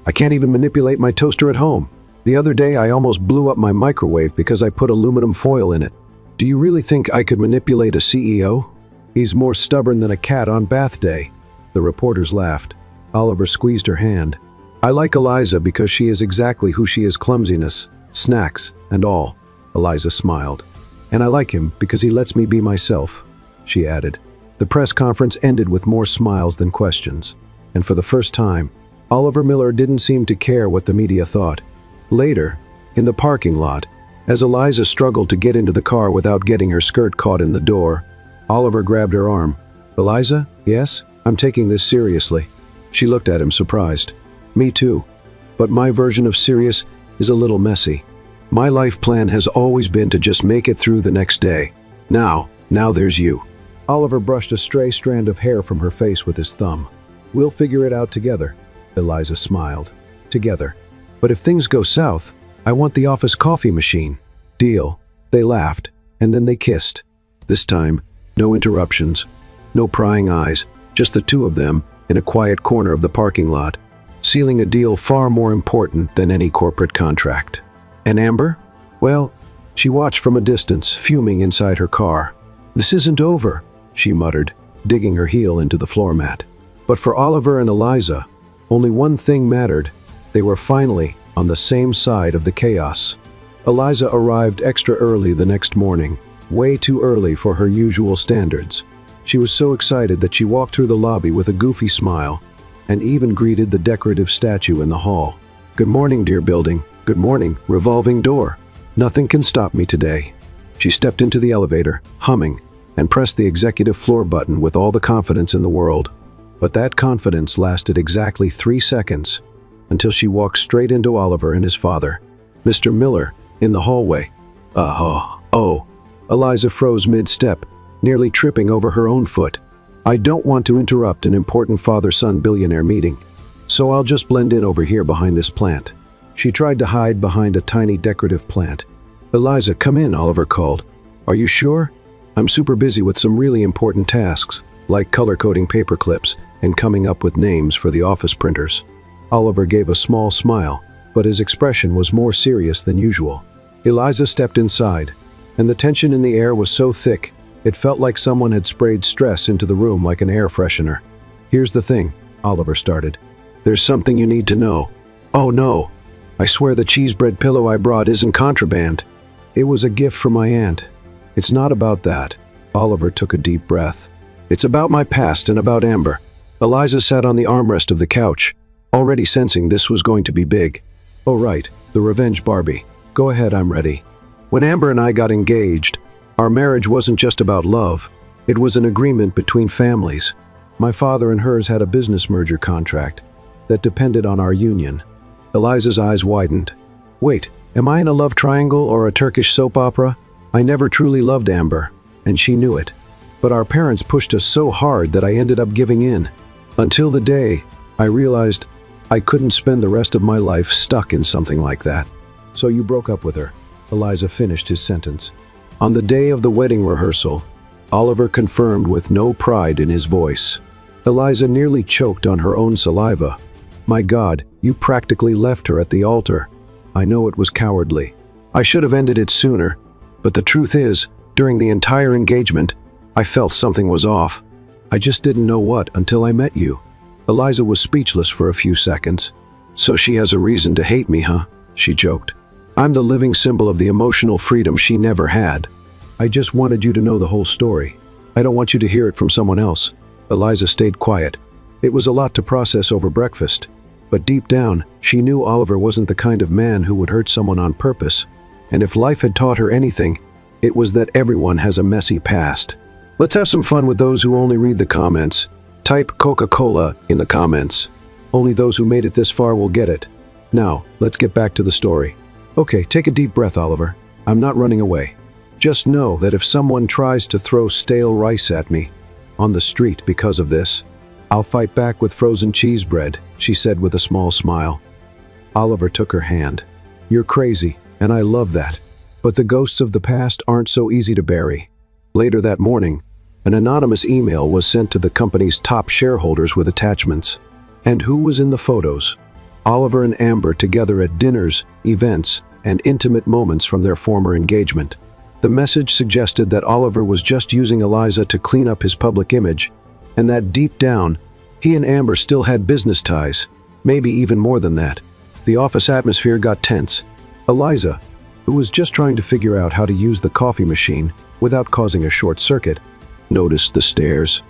"I can't even manipulate my toaster at home. The other day I almost blew up my microwave because I put aluminum foil in it. Do you really think I could manipulate a CEO? He's more stubborn than a cat on bath day." The reporters laughed. Oliver squeezed her hand. "I like Eliza because she is exactly who she is, clumsiness, snacks, and all." Eliza smiled. "And I like him because he lets me be myself," she added. The press conference ended with more smiles than questions. And for the first time, Oliver Miller didn't seem to care what the media thought. Later, In the parking lot, as Eliza struggled to get into the car without getting her skirt caught in the door, Oliver grabbed her arm. "Eliza? Yes? I'm taking this seriously." She looked at him surprised. "Me too. But my version of serious is a little messy. My life plan has always been to just make it through the next day. Now there's you." Oliver brushed a stray strand of hair from her face with his thumb. "We'll figure it out together," Eliza smiled. "Together. But if things go south, I want the office coffee machine." "Deal." They laughed, and then they kissed. This time, no interruptions, no prying eyes, just the two of them in a quiet corner of the parking lot, sealing a deal far more important than any corporate contract. And Amber? Well, she watched from a distance, fuming inside her car. "This isn't over," she muttered, digging her heel into the floor mat. But for Oliver and Eliza, only one thing mattered. They were finally on the same side of the chaos. Eliza arrived extra early the next morning, way too early for her usual standards. She was so excited that she walked through the lobby with a goofy smile and even greeted the decorative statue in the hall. "Good morning, dear building. Good morning, revolving door. Nothing can stop me today." She stepped into the elevator, humming, and pressed the executive floor button with all the confidence in the world. But that confidence lasted exactly 3 seconds, until she walked straight into Oliver and his father, Mr. Miller, in the hallway. Oh. Eliza froze mid-step, nearly tripping over her own foot. "I don't want to interrupt an important father-son billionaire meeting, so I'll just blend in over here behind this plant." She tried to hide behind a tiny decorative plant. "Eliza, come in," Oliver called. "Are you sure? I'm super busy with some really important tasks, like color-coding paper clips and coming up with names for the office printers." Oliver gave a small smile, but his expression was more serious than usual. Eliza stepped inside, and the tension in the air was so thick, it felt like someone had sprayed stress into the room like an air freshener. "Here's the thing," Oliver started. "There's something you need to know." "Oh no. I swear the cheese bread pillow I brought isn't contraband. It was a gift from my aunt." "It's not about that." Oliver took a deep breath. "It's about my past and about Amber." Eliza sat on the armrest of the couch, already sensing this was going to be big. "Oh right, the revenge Barbie. Go ahead, I'm ready." When Amber and I got engaged, our marriage wasn't just about love. It was an agreement between families. My father and hers had a business merger contract that depended on our union. Eliza's eyes widened. "Wait, am I in a love triangle or a Turkish soap opera? I never truly loved Amber, and she knew it. But our parents pushed us so hard that I ended up giving in. Until the day I realized I couldn't spend the rest of my life stuck in something like that." "So you broke up with her," Eliza finished his sentence. On the day of the wedding rehearsal, Oliver confirmed with no pride in his voice. Eliza nearly choked on her own saliva. "My God, you practically left her at the altar." "I know it was cowardly. I should have ended it sooner. But the truth is, during the entire engagement, I felt something was off. I just didn't know what until I met you." Eliza was speechless for a few seconds. "So she has a reason to hate me, huh?" she joked. "I'm the living symbol of the emotional freedom she never had. I just wanted you to know the whole story. I don't want you to hear it from someone else." Eliza stayed quiet. It was a lot to process over breakfast. But deep down, she knew Oliver wasn't the kind of man who would hurt someone on purpose. And if life had taught her anything, it was that everyone has a messy past. Let's have some fun with those who only read the comments. Type Coca-Cola in the comments. Only those who made it this far will get it. Now, let's get back to the story. Okay, take a deep breath, Oliver. I'm not running away. Just know that if someone tries to throw stale rice at me on the street because of this, I'll fight back with frozen cheese bread, she said with a small smile. Oliver took her hand. You're crazy, and I love that. But the ghosts of the past aren't so easy to bury. Later that morning, an anonymous email was sent to the company's top shareholders with attachments. And who was in the photos? Oliver and Amber together at dinners, events, and intimate moments from their former engagement. The message suggested that Oliver was just using Eliza to clean up his public image, and that deep down, he and Amber still had business ties, maybe even more than that. The office atmosphere got tense. Eliza, who was just trying to figure out how to use the coffee machine without causing a short circuit, noticed the stares.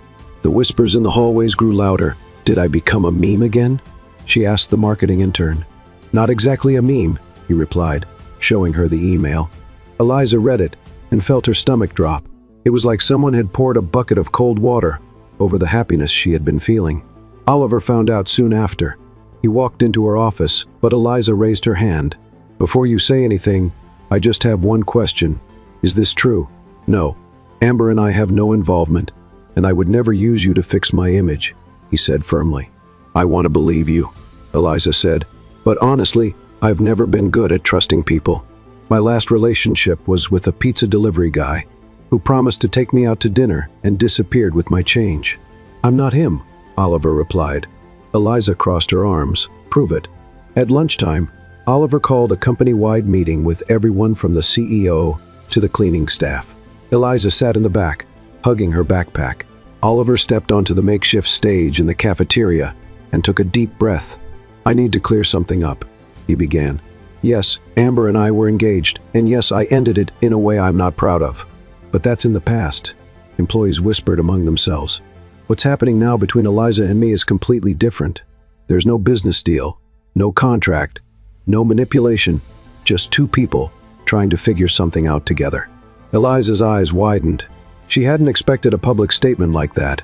The whispers in the hallways grew louder. Did I become a meme again? She asked the marketing intern. Not exactly a meme, he replied. showing her the email. Eliza read it and felt her stomach drop. It was like someone had poured a bucket of cold water over the happiness she had been feeling. Oliver found out soon after. He walked into her office, but Eliza raised her hand. "Before you say anything, I just have one question. Is this true?" "No. Amber and I have no involvement, and I would never use you to fix my image," he said firmly. "I want to believe you," Eliza said, "but honestly, I've never been good at trusting people. My last relationship was with a pizza delivery guy who promised to take me out to dinner and disappeared with my change." "I'm not him," Oliver replied. Eliza crossed her arms. "Prove it." At lunchtime, Oliver called a company-wide meeting with everyone from the CEO to the cleaning staff. Eliza sat in the back, hugging her backpack. Oliver stepped onto the makeshift stage in the cafeteria and took a deep breath. "I need to clear something up," he began. "Yes, Amber and I were engaged, and yes, I ended it in a way I'm not proud of. But that's in the past," employees whispered among themselves. "What's happening now between Eliza and me is completely different. There's no business deal, no contract, no manipulation, just two people trying to figure something out together." Eliza's eyes widened. She hadn't expected a public statement like that.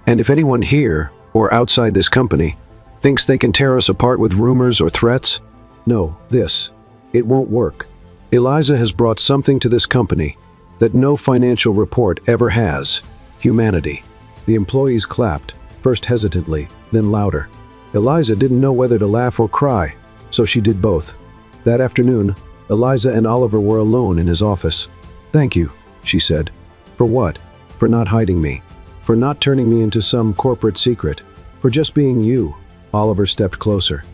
"And if anyone here, or outside this company, thinks they can tear us apart with rumors or threats, no, it won't work. Eliza has brought something to this company that no financial report ever has: humanity." The employees clapped, first hesitantly, then louder. Eliza didn't know whether to laugh or cry, so she did both. That afternoon, Eliza and Oliver were alone in his office. "Thank you," she said. "For what?" "For not hiding me. For not turning me into some corporate secret. For just being you." Oliver stepped closer.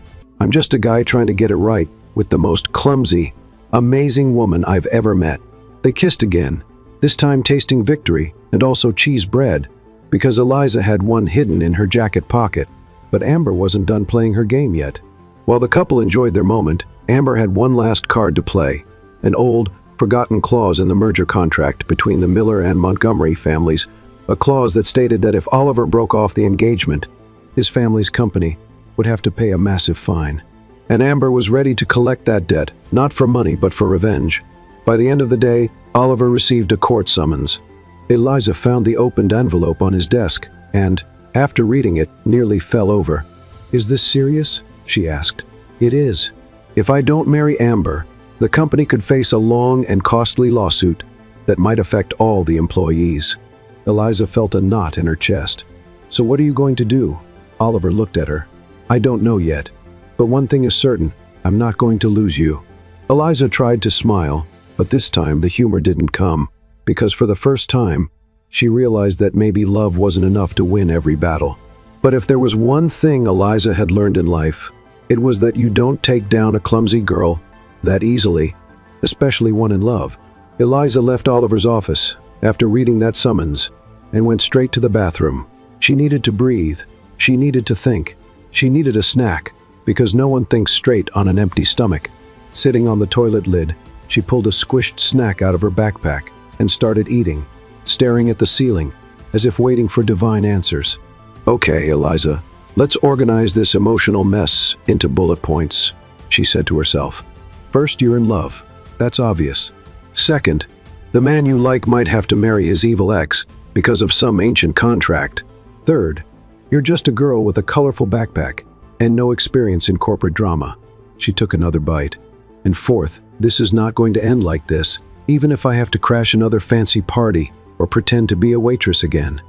"I'm just a guy trying to get it right with the most clumsy, amazing woman I've ever met." They kissed again, this time tasting victory and also cheese bread, because Eliza had one hidden in her jacket pocket. But Amber wasn't done playing her game yet. While the couple enjoyed their moment, Amber had one last card to play, an old, forgotten clause in the merger contract between the Miller and Montgomery families, a clause that stated that if Oliver broke off the engagement, his family's company would have to pay a massive fine. And Amber was ready to collect that debt, not for money but for revenge. By the end of the day, Oliver received a court summons. Eliza found the opened envelope on his desk and, after reading it, nearly fell over. "Is this serious?" she asked. "It is. If I don't marry Amber, the company could face a long and costly lawsuit that might affect all the employees." Eliza felt a knot in her chest. "So what are you going to do?" Oliver looked at her. "I don't know yet. But one thing is certain, I'm not going to lose you." Eliza tried to smile, but this time the humor didn't come, because for the first time, she realized that maybe love wasn't enough to win every battle. But if there was one thing Eliza had learned in life, it was that you don't take down a clumsy girl that easily, especially one in love. Eliza left Oliver's office after reading that summons and went straight to the bathroom. She needed to breathe. She needed to think. She needed a snack, because no one thinks straight on an empty stomach. Sitting on the toilet lid, she pulled a squished snack out of her backpack and started eating, staring at the ceiling, as if waiting for divine answers. "Okay, Eliza, let's organize this emotional mess into bullet points," she said to herself. "First, you're in love. That's obvious. Second, the man you like might have to marry his evil ex because of some ancient contract. Third, you're just a girl with a colorful backpack and no experience in corporate drama." She took another bite. "And fourth, this is not going to end like this, even if I have to crash another fancy party or pretend to be a waitress again."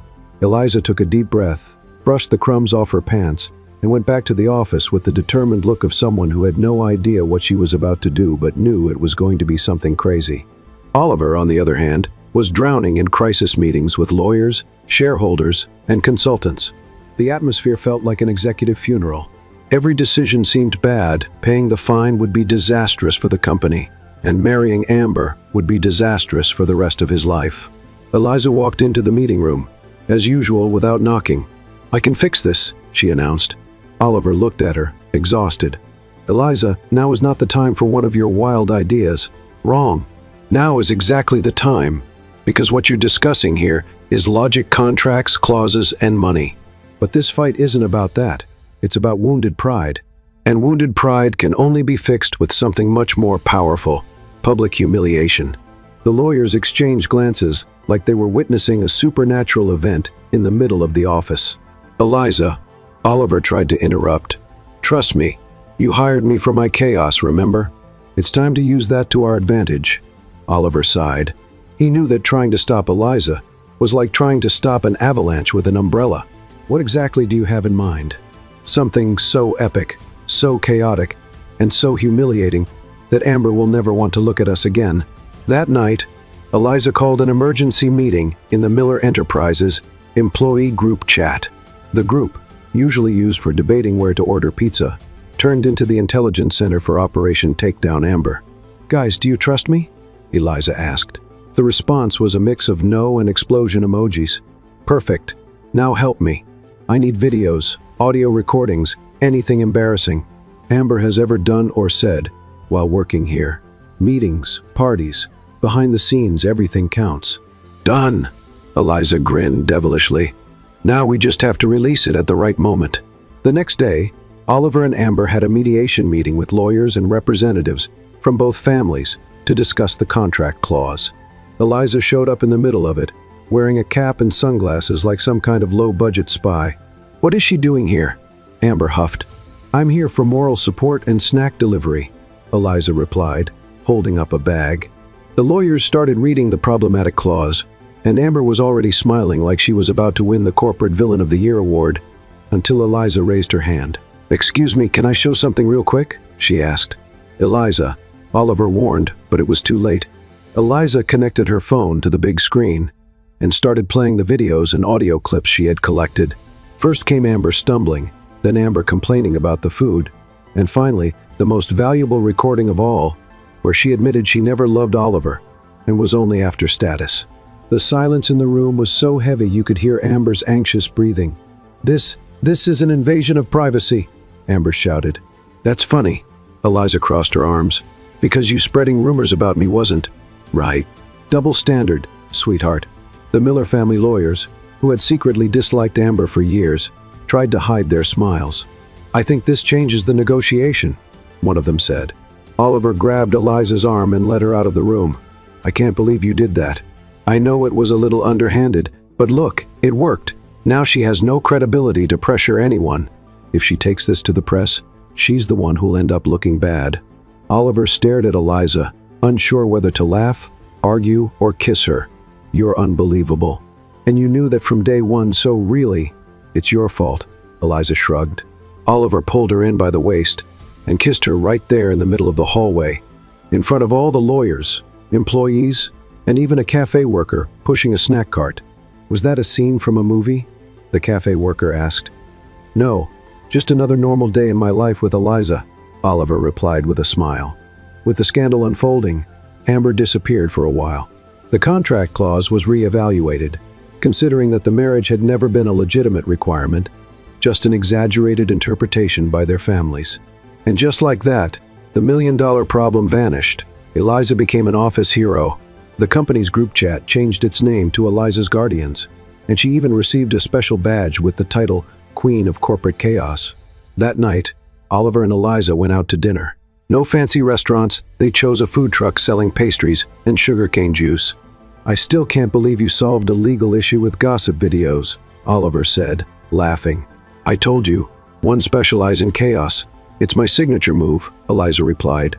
Eliza took a deep breath, brushed the crumbs off her pants, and went back to the office with the determined look of someone who had no idea what she was about to do but knew it was going to be something crazy. Oliver, on the other hand, was drowning in crisis meetings with lawyers, shareholders, and consultants. The atmosphere felt like an executive funeral. Every decision seemed bad. Paying the fine would be disastrous for the company, and marrying Amber would be disastrous for the rest of his life. Eliza walked into the meeting room, as usual, without knocking. "I can fix this," she announced. Oliver looked at her, exhausted. "Eliza, now is not the time for one of your wild ideas." "Wrong. Now is exactly the time, because what you're discussing here is logic, contracts, clauses, and money." "But this fight isn't about that. It's about wounded pride. And wounded pride can only be fixed with something much more powerful. public humiliation. The lawyers exchanged glances like they were witnessing a supernatural event in the middle of the office. "Eliza," Oliver tried to interrupt. "Trust me, you hired me for my chaos, remember? It's time to use that to our advantage." Oliver sighed. He knew that trying to stop Eliza was like trying to stop an avalanche with an umbrella. "What exactly do you have in mind?" "Something so epic, so chaotic, and so humiliating that Amber will never want to look at us again." That night, Eliza called an emergency meeting in the Miller Enterprises employee group chat. The group, usually used for debating where to order pizza, turned into the intelligence center for Operation Takedown Amber. "Guys, do you trust me?" Eliza asked. The response was a mix of no and explosion emojis. "Perfect. Now help me. I need videos, audio recordings, anything embarrassing Amber has ever done or said while working here. Meetings, parties, behind the scenes, everything counts." "Done," Eliza grinned devilishly. "Now we just have to release it at the right moment." The next day, Oliver and Amber had a mediation meeting with lawyers and representatives from both families to discuss the contract clause. Eliza showed up in the middle of it, wearing a cap and sunglasses like some kind of low-budget spy. "What is she doing here?" Amber huffed. "I'm here for moral support and snack delivery," Eliza replied, holding up a bag. The lawyers started reading the problematic clause, and Amber was already smiling like she was about to win the Corporate Villain of the Year award, until Eliza raised her hand. "Excuse me, can I show something real quick?" she asked. "Eliza," Oliver warned, but it was too late. Eliza connected her phone to the big screen and started playing the videos and audio clips she had collected. First came Amber stumbling, then Amber complaining about the food, and finally, the most valuable recording of all, where she admitted she never loved Oliver and was only after status. The silence in the room was so heavy you could hear Amber's anxious breathing. This is an invasion of privacy," Amber shouted. "That's funny," Eliza crossed her arms, "because you spreading rumors about me wasn't right. Double standard, sweetheart." The Miller family lawyers, who had secretly disliked Amber for years, tried to hide their smiles. "I think this changes the negotiation," one of them said. Oliver grabbed Eliza's arm and led her out of the room. "I can't believe you did that. I know it was a little underhanded, but look, it worked. Now she has no credibility to pressure anyone. If she takes this to the press, she's the one who'll end up looking bad." Oliver stared at Eliza, unsure whether to laugh, argue, or kiss her. "You're unbelievable. And you knew that from day one, so really, it's your fault," Eliza shrugged. Oliver pulled her in by the waist and kissed her right there in the middle of the hallway, in front of all the lawyers, employees, and even a cafe worker pushing a snack cart. "Was that a scene from a movie?" the cafe worker asked. "No, just another normal day in my life with Eliza," Oliver replied with a smile. With the scandal unfolding, Amber disappeared for a while. The contract clause was re-evaluated, considering that the marriage had never been a legitimate requirement, just an exaggerated interpretation by their families. And just like that, the million-dollar problem vanished. Eliza became an office hero. The company's group chat changed its name to Eliza's Guardians, and she even received a special badge with the title Queen of Corporate Chaos. That night, Oliver and Eliza went out to dinner. No fancy restaurants, they chose a food truck selling pastries and sugarcane juice. "I still can't believe you solved a legal issue with gossip videos," Oliver said, laughing. "I told you, one specialize in chaos. It's my signature move," Eliza replied.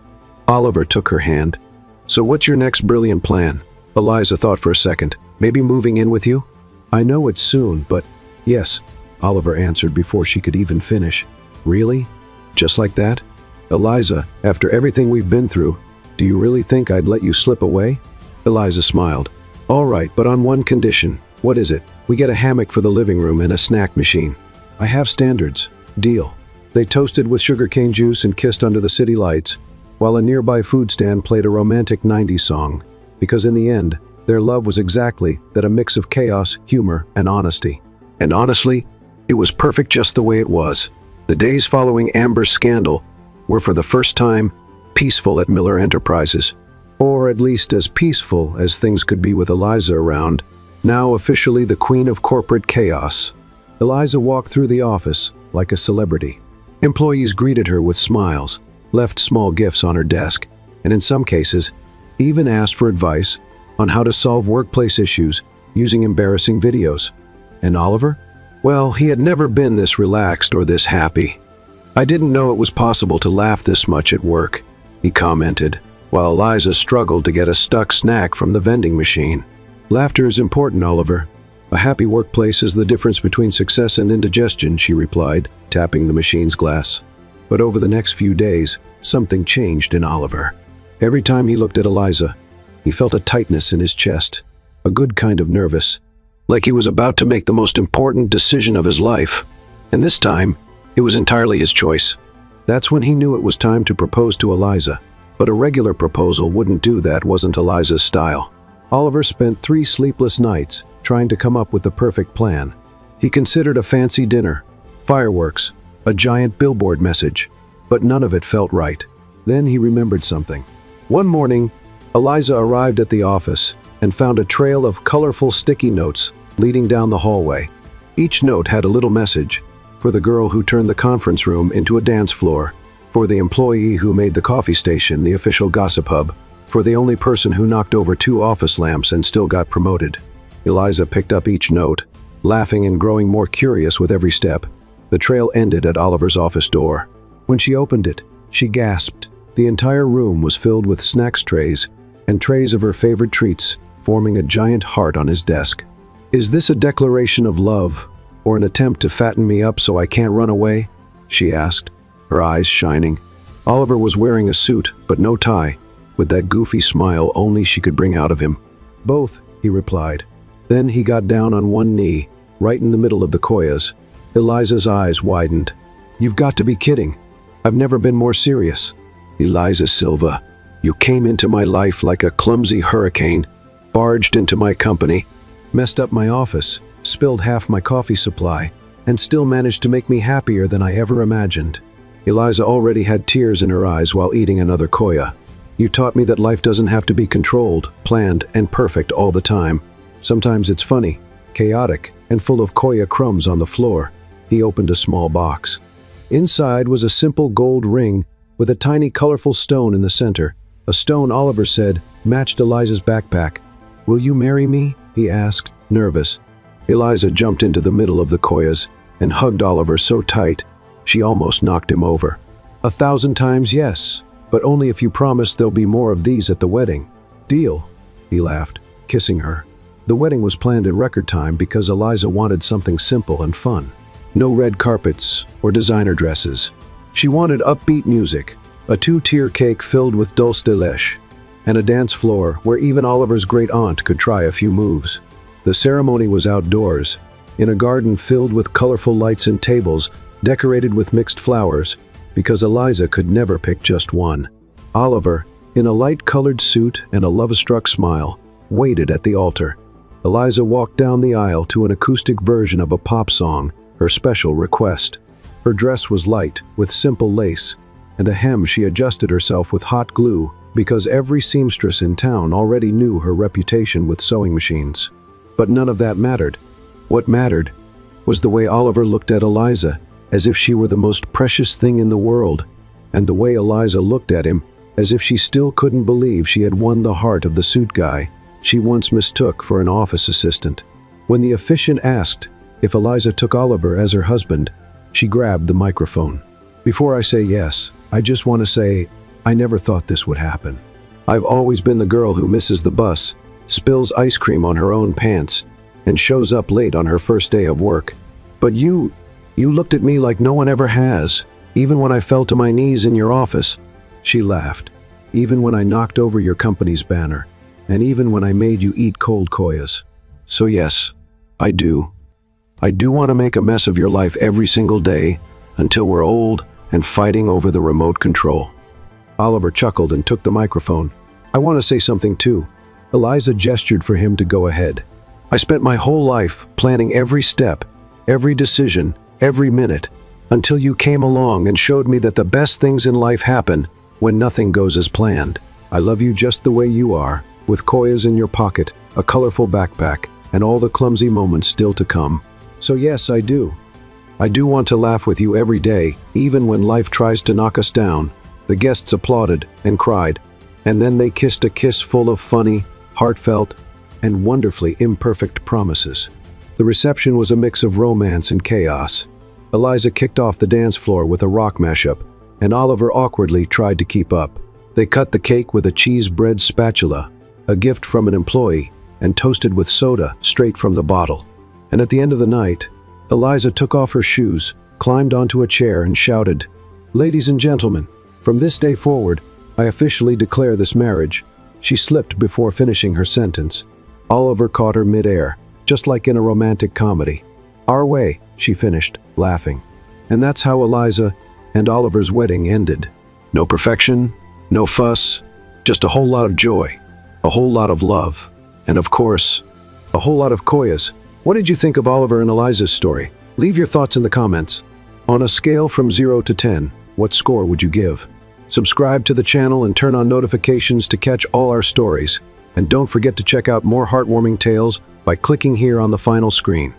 Oliver took her hand. "So what's your next brilliant plan?" Eliza thought for a second. "Maybe moving in with you?" "I know it's soon, but..." "Yes," Oliver answered before she could even finish. "Really? Just like that? Eliza, after everything we've been through, do you really think I'd let you slip away?" Eliza smiled. "All right, but on one condition." "What is it?" "We get a hammock for the living room and a snack machine." "I have standards." "Deal." They toasted with sugarcane juice and kissed under the city lights, while a nearby food stand played a romantic 90s song, because in the end, their love was exactly that, a mix of chaos, humor, and honesty. And honestly, it was perfect just the way it was. The days following Amber's scandal were for the first time peaceful at Miller Enterprises, or at least as peaceful as things could be with Eliza around, now officially the Queen of Corporate Chaos. Eliza walked through the office like a celebrity. Employees greeted her with smiles, left small gifts on her desk, and in some cases, even asked for advice on how to solve workplace issues using embarrassing videos. And Oliver? Well, he had never been this relaxed or this happy. "I didn't know it was possible to laugh this much at work," he commented, while Eliza struggled to get a stuck snack from the vending machine. "Laughter is important, Oliver. A happy workplace is the difference between success and indigestion," she replied, tapping the machine's glass. But over the next few days, something changed in Oliver. Every time he looked at Eliza, he felt a tightness in his chest, a good kind of nervous, like he was about to make the most important decision of his life. And this time, it was entirely his choice. That's when he knew it was time to propose to Eliza. But a regular proposal wouldn't do that, wasn't Eliza's style. Oliver spent 3 sleepless nights trying to come up with the perfect plan. He considered a fancy dinner, fireworks, a giant billboard message, but none of it felt right. Then he remembered something. One morning, Eliza arrived at the office and found a trail of colorful sticky notes leading down the hallway. Each note had a little message: for the girl who turned the conference room into a dance floor, for the employee who made the coffee station the official gossip hub, for the only person who knocked over 2 office lamps and still got promoted. Eliza picked up each note, laughing and growing more curious with every step. The trail ended at Oliver's office door. When she opened it, she gasped. The entire room was filled with snacks trays and trays of her favorite treats, forming a giant heart on his desk. "Is this a declaration of love, or an attempt to fatten me up so I can't run away?" she asked, her eyes shining. Oliver was wearing a suit, but no tie, with that goofy smile only she could bring out of him. "Both," he replied. Then he got down on one knee, right in the middle of the koyas. Eliza's eyes widened. "You've got to be kidding. I've never been more serious." "Eliza Silva, you came into my life like a clumsy hurricane, barged into my company, messed up my office, spilled half my coffee supply, and still managed to make me happier than I ever imagined." Eliza already had tears in her eyes while eating another koya. "You taught me that life doesn't have to be controlled, planned, and perfect all the time. Sometimes it's funny, chaotic, and full of koya crumbs on the floor." He opened a small box. Inside was a simple gold ring with a tiny colorful stone in the center. A stone, Oliver said, matched Eliza's backpack. "Will you marry me?" he asked, nervous. Eliza jumped into the middle of the koyas and hugged Oliver so tight she almost knocked him over. "1,000 times yes, but only if you promise there'll be more of these at the wedding." "Deal," he laughed, kissing her. The wedding was planned in record time because Eliza wanted something simple and fun. No red carpets or designer dresses. She wanted upbeat music, a 2-tier cake filled with dulce de leche, and a dance floor where even Oliver's great aunt could try a few moves. The ceremony was outdoors, in a garden filled with colorful lights and tables decorated with mixed flowers, because Eliza could never pick just one. Oliver, in a light-colored suit and a love-struck smile, waited at the altar. Eliza walked down the aisle to an acoustic version of a pop song, her special request. Her dress was light, with simple lace, and a hem she adjusted herself with hot glue because every seamstress in town already knew her reputation with sewing machines. But none of that mattered. What mattered was the way Oliver looked at Eliza, as if she were the most precious thing in the world, and the way Eliza looked at him, as if she still couldn't believe she had won the heart of the suit guy she once mistook for an office assistant. When the officiant asked if Eliza took Oliver as her husband, she grabbed the microphone. "Before I say yes, I just want to say I never thought this would happen. I've always been the girl who misses the bus, spills ice cream on her own pants, and shows up late on her first day of work. But you looked at me like no one ever has, even when I fell to my knees in your office." She laughed. "Even when I knocked over your company's banner, and even when I made you eat cold koyas. So yes, I do. I do want to make a mess of your life every single day until we're old and fighting over the remote control." Oliver chuckled and took the microphone. "I want to say something too." Eliza gestured for him to go ahead. "I spent my whole life planning every step, every decision, every minute, until you came along and showed me that the best things in life happen when nothing goes as planned. I love you just the way you are, with koyas in your pocket, a colorful backpack, and all the clumsy moments still to come. So yes, I do. I do want to laugh with you every day, even when life tries to knock us down." The guests applauded and cried. And then they kissed a kiss full of funny, heartfelt, and wonderfully imperfect promises. The reception was a mix of romance and chaos. Eliza kicked off the dance floor with a rock mashup, and Oliver awkwardly tried to keep up. They cut the cake with a cheese bread spatula, a gift from an employee, and toasted with soda straight from the bottle. And at the end of the night, Eliza took off her shoes, climbed onto a chair, and shouted, "Ladies and gentlemen, from this day forward, I officially declare this marriage." She slipped before finishing her sentence. Oliver caught her mid-air, just like in a romantic comedy. "Our way," she finished, laughing. And that's how Eliza and Oliver's wedding ended. No perfection, no fuss, just a whole lot of joy, a whole lot of love, and of course, a whole lot of koyas. What did you think of Oliver and Eliza's story? Leave your thoughts in the comments. On a scale from 0 to 10, what score would you give? Subscribe to the channel and turn on notifications to catch all our stories. And don't forget to check out more heartwarming tales by clicking here on the final screen.